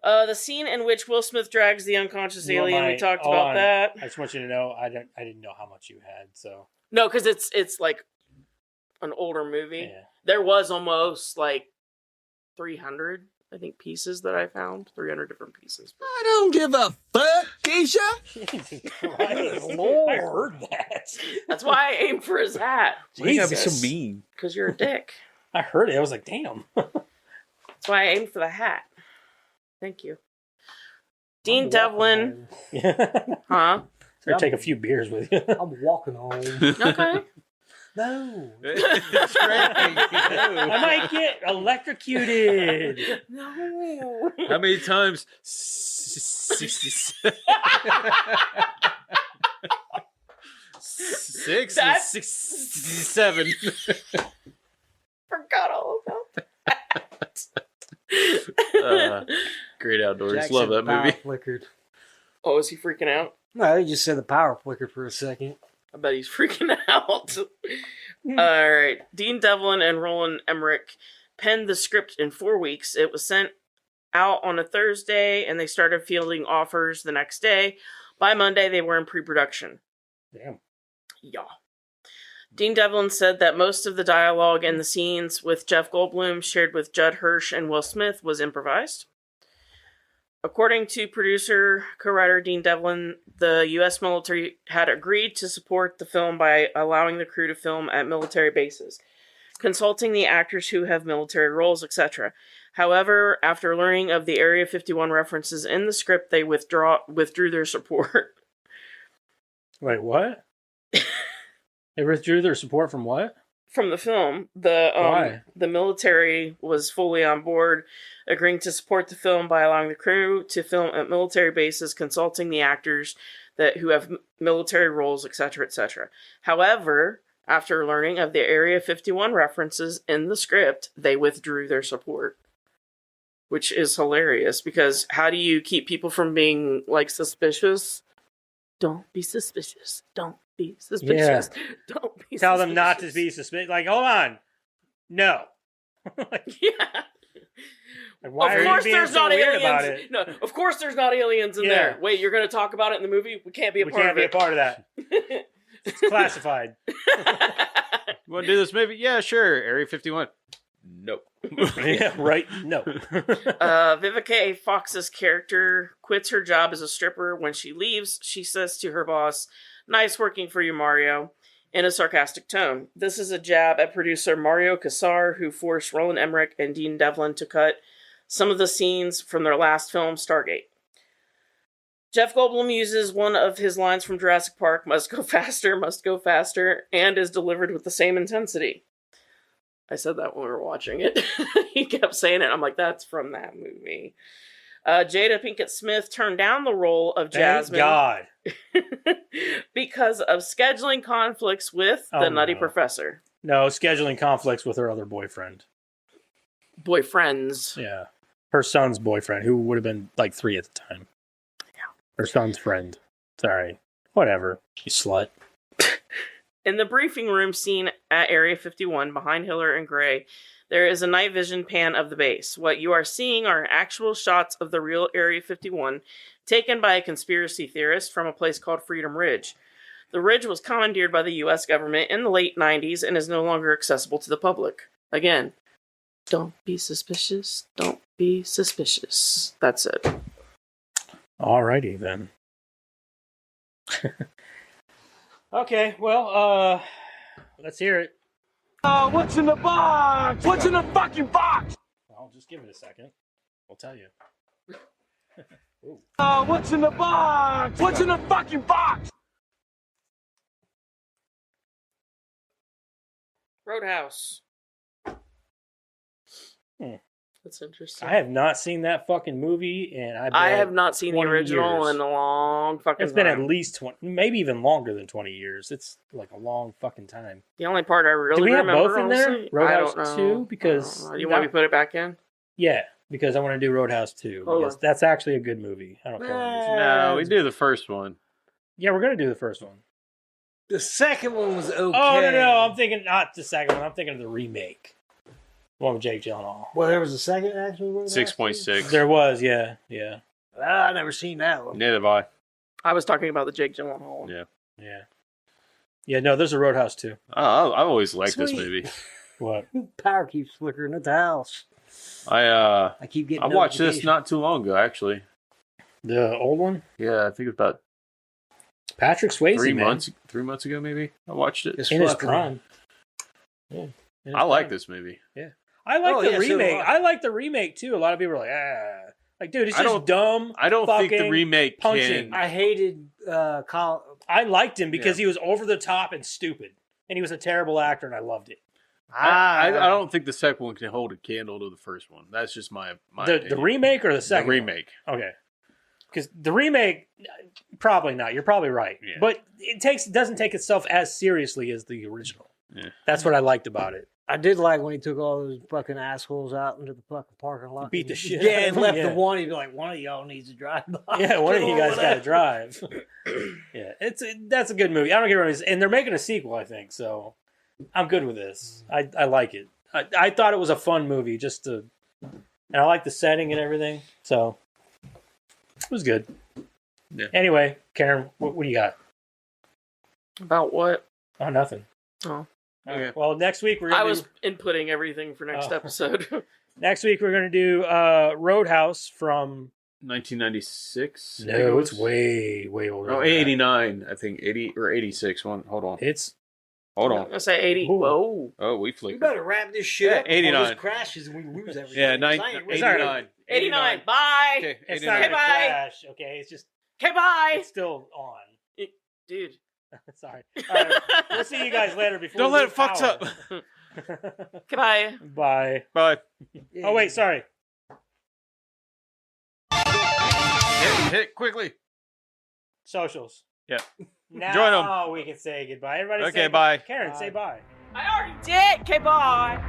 The scene in which Will Smith drags the unconscious You want alien, we my- talked hold about on. that. I just want you to know I didn't know how much you had. So No, because it's like an older movie. yeah. There was almost like 300, I think, pieces that I found. 300 different pieces. I don't give a fuck, Keisha. Jesus Christ, Lord. I heard that. That's why I aimed for his hat. Why you gotta be Jesus. so mean? Because you're a dick. I heard it. I was like, damn. That's why I aimed for the hat. Thank you. Dean Devlin. Huh? Or take a few beers with you. I'm walking home. Okay. No. I might get electrocuted. No. How many times? 67. 6 and That's- 67. Forgot all about Uh, Great Outdoors. Jack Love said that the power movie. Flickered. Oh, is he freaking out? No, he just said the power flickered for a second. I bet he's freaking out. All right. Dean Devlin and Roland Emmerich penned the script in 4 weeks. It was sent out on a Thursday, and they started fielding offers the next day. By Monday, they were in pre-production. Damn. Yeah. Dean Devlin said that most of the dialogue and the scenes with Jeff Goldblum shared with Judd Hirsch and Will Smith was improvised. According to producer, co-writer Dean Devlin, the U.S. military had agreed to support the film by allowing the crew to film at military bases, consulting the actors who have military roles, etc. However, after learning of the Area 51 references in the script, they withdrew their support. Wait, what? They withdrew their support from what? From the film. Why? The military was fully on board, agreeing to support the film by allowing the crew to film at military bases, consulting the actors who have military roles, etc., etc. However, after learning of the Area 51 references in the script, they withdrew their support. Which is hilarious, because how do you keep people from being, like, suspicious? Don't be suspicious. Don't be suspicious. Yeah. Don't be Tell suspicious. them not to be suspicious. Like, hold on. No. Yeah. Like, why are you being so weird about it? No, of course there's not aliens in there. Wait, you're going to talk about it in the movie? We can't be a part of it. We can't be a part of that. It's classified. You want to do this movie? Yeah, sure. Area 51. Nope. Yeah, right? No. Vivica A. Fox's character quits her job as a stripper. When she leaves, she says to her boss, "Nice working for you, Mario," in a sarcastic tone. This is a jab at producer Mario Kassar, who forced Roland Emmerich and Dean Devlin to cut some of the scenes from their last film, Stargate. Jeff Goldblum uses one of his lines from Jurassic Park, must go faster, and is delivered with the same intensity. I said that when we were watching it. He kept saying it. I'm like, that's from that movie. Jada Pinkett Smith turned down the role of Jasmine. Thank God. Because of scheduling conflicts with the Nutty Professor. No, scheduling conflicts with her other boyfriend. Boyfriends. Yeah. Her son's boyfriend, who would have been like 3 at the time. Yeah. Her son's friend. Sorry. Whatever. You slut. In the briefing room scene at Area 51, behind Hiller and Gray, there is a night vision pan of the base. What you are seeing are actual shots of the real Area 51, taken by a conspiracy theorist from a place called Freedom Ridge. The ridge was commandeered by the U.S. government in the late 90s and is no longer accessible to the public. Again, don't be suspicious. Don't be suspicious. That's it. Alrighty then. Okay, well, let's hear it. What's in the box? What's in the fucking box? I'll just give it a second. We'll tell you. What's in the box? What's in the fucking box? Roadhouse. That's interesting. I have not seen that fucking movie, and I have not seen the 20 original years. in a long fucking It's been time. at least 20, maybe even longer than 20 years. It's like a long fucking time. The only part I really Do we have remember, both in there? honestly, Roadhouse I don't 2? know. Because I don't know. You want me to put it back in? Yeah, because I want to do Roadhouse 2. Hold Because on. that's actually a good movie. I don't care what it is. No, we do the first one. Yeah, we're going to do the first one. The second one was okay. Oh, no, I'm thinking not the second one. I'm thinking of the remake. The one with Jake Gyllenhaal. Well, there was a second actually. 6.6. There was, yeah. I never seen that one. Neither have I. I was talking about the Jake Gyllenhaal one. Yeah. Yeah, no, there's a Roadhouse 2. Oh, I've always liked this Sweet. movie. What? Power keeps flickering at the house. I I keep getting. I watched this notifications. not too long ago, actually. The old one? Yeah, I think it was about Patrick Swayze, 3 man. months. 3 months ago, maybe. I watched it. It's In his fucking- prime. Yeah. in his I like prime. this movie. I like Oh, the yeah, so do remake. I. I like the remake too. A lot of people are like, ah. Like, dude, it's I just don't- dumb. I don't think the fucking remake punching. can. I hated I liked him because Yeah. he was over the top and stupid. And he was a terrible actor, and I loved it. I don't think the second one can hold a candle to the first one. That's just my The opinion. remake or the second The one? remake. Okay. Because the remake, probably not. You're probably right. Yeah. But it doesn't take itself as seriously as the original. Yeah. That's what I liked about it. I did like when he took all those fucking assholes out into the fucking parking lot. Beat the shit Yeah, out of and them, left yeah. the one. He'd be like, one of y'all needs to drive by. Yeah, one of Get you guys over got to there. drive. Yeah, that's a good movie. I don't care what it is. And they're making a sequel, I think. So I'm good with this. I like it. I thought it was a fun movie just to and I like the setting and everything. So it was good. Yeah. Anyway, Karen, what do you got? About what? Oh, nothing. Oh. Okay. Well, next week we're gonna I was inputting everything for next Oh. episode. next week we're gonna do Roadhouse from. 1996. No, it's way older. Oh, than that. 89. I think 80 or 86. One. Hold on. It's Hold I'm on. gonna say 80. Ooh. Whoa. Oh, we We flickered. better wrap this shit Yeah, up before 89. this crashes and we lose everything. Yeah, 89. 89. Bye. Okay, it's 89. not gonna Bye. crash. Okay, it's just Okay, bye. it's still on. Dude. Sorry. All right, we'll see you guys later. Before Don't we let lose it fucks power. up. Goodbye. Bye. Bye. Yeah. Oh wait, sorry. Hit quickly. Socials. Yeah. Now Join 'em. we can say goodbye. Everybody Okay, say bye. Karen, Bye. say bye. I already did. Okay, bye.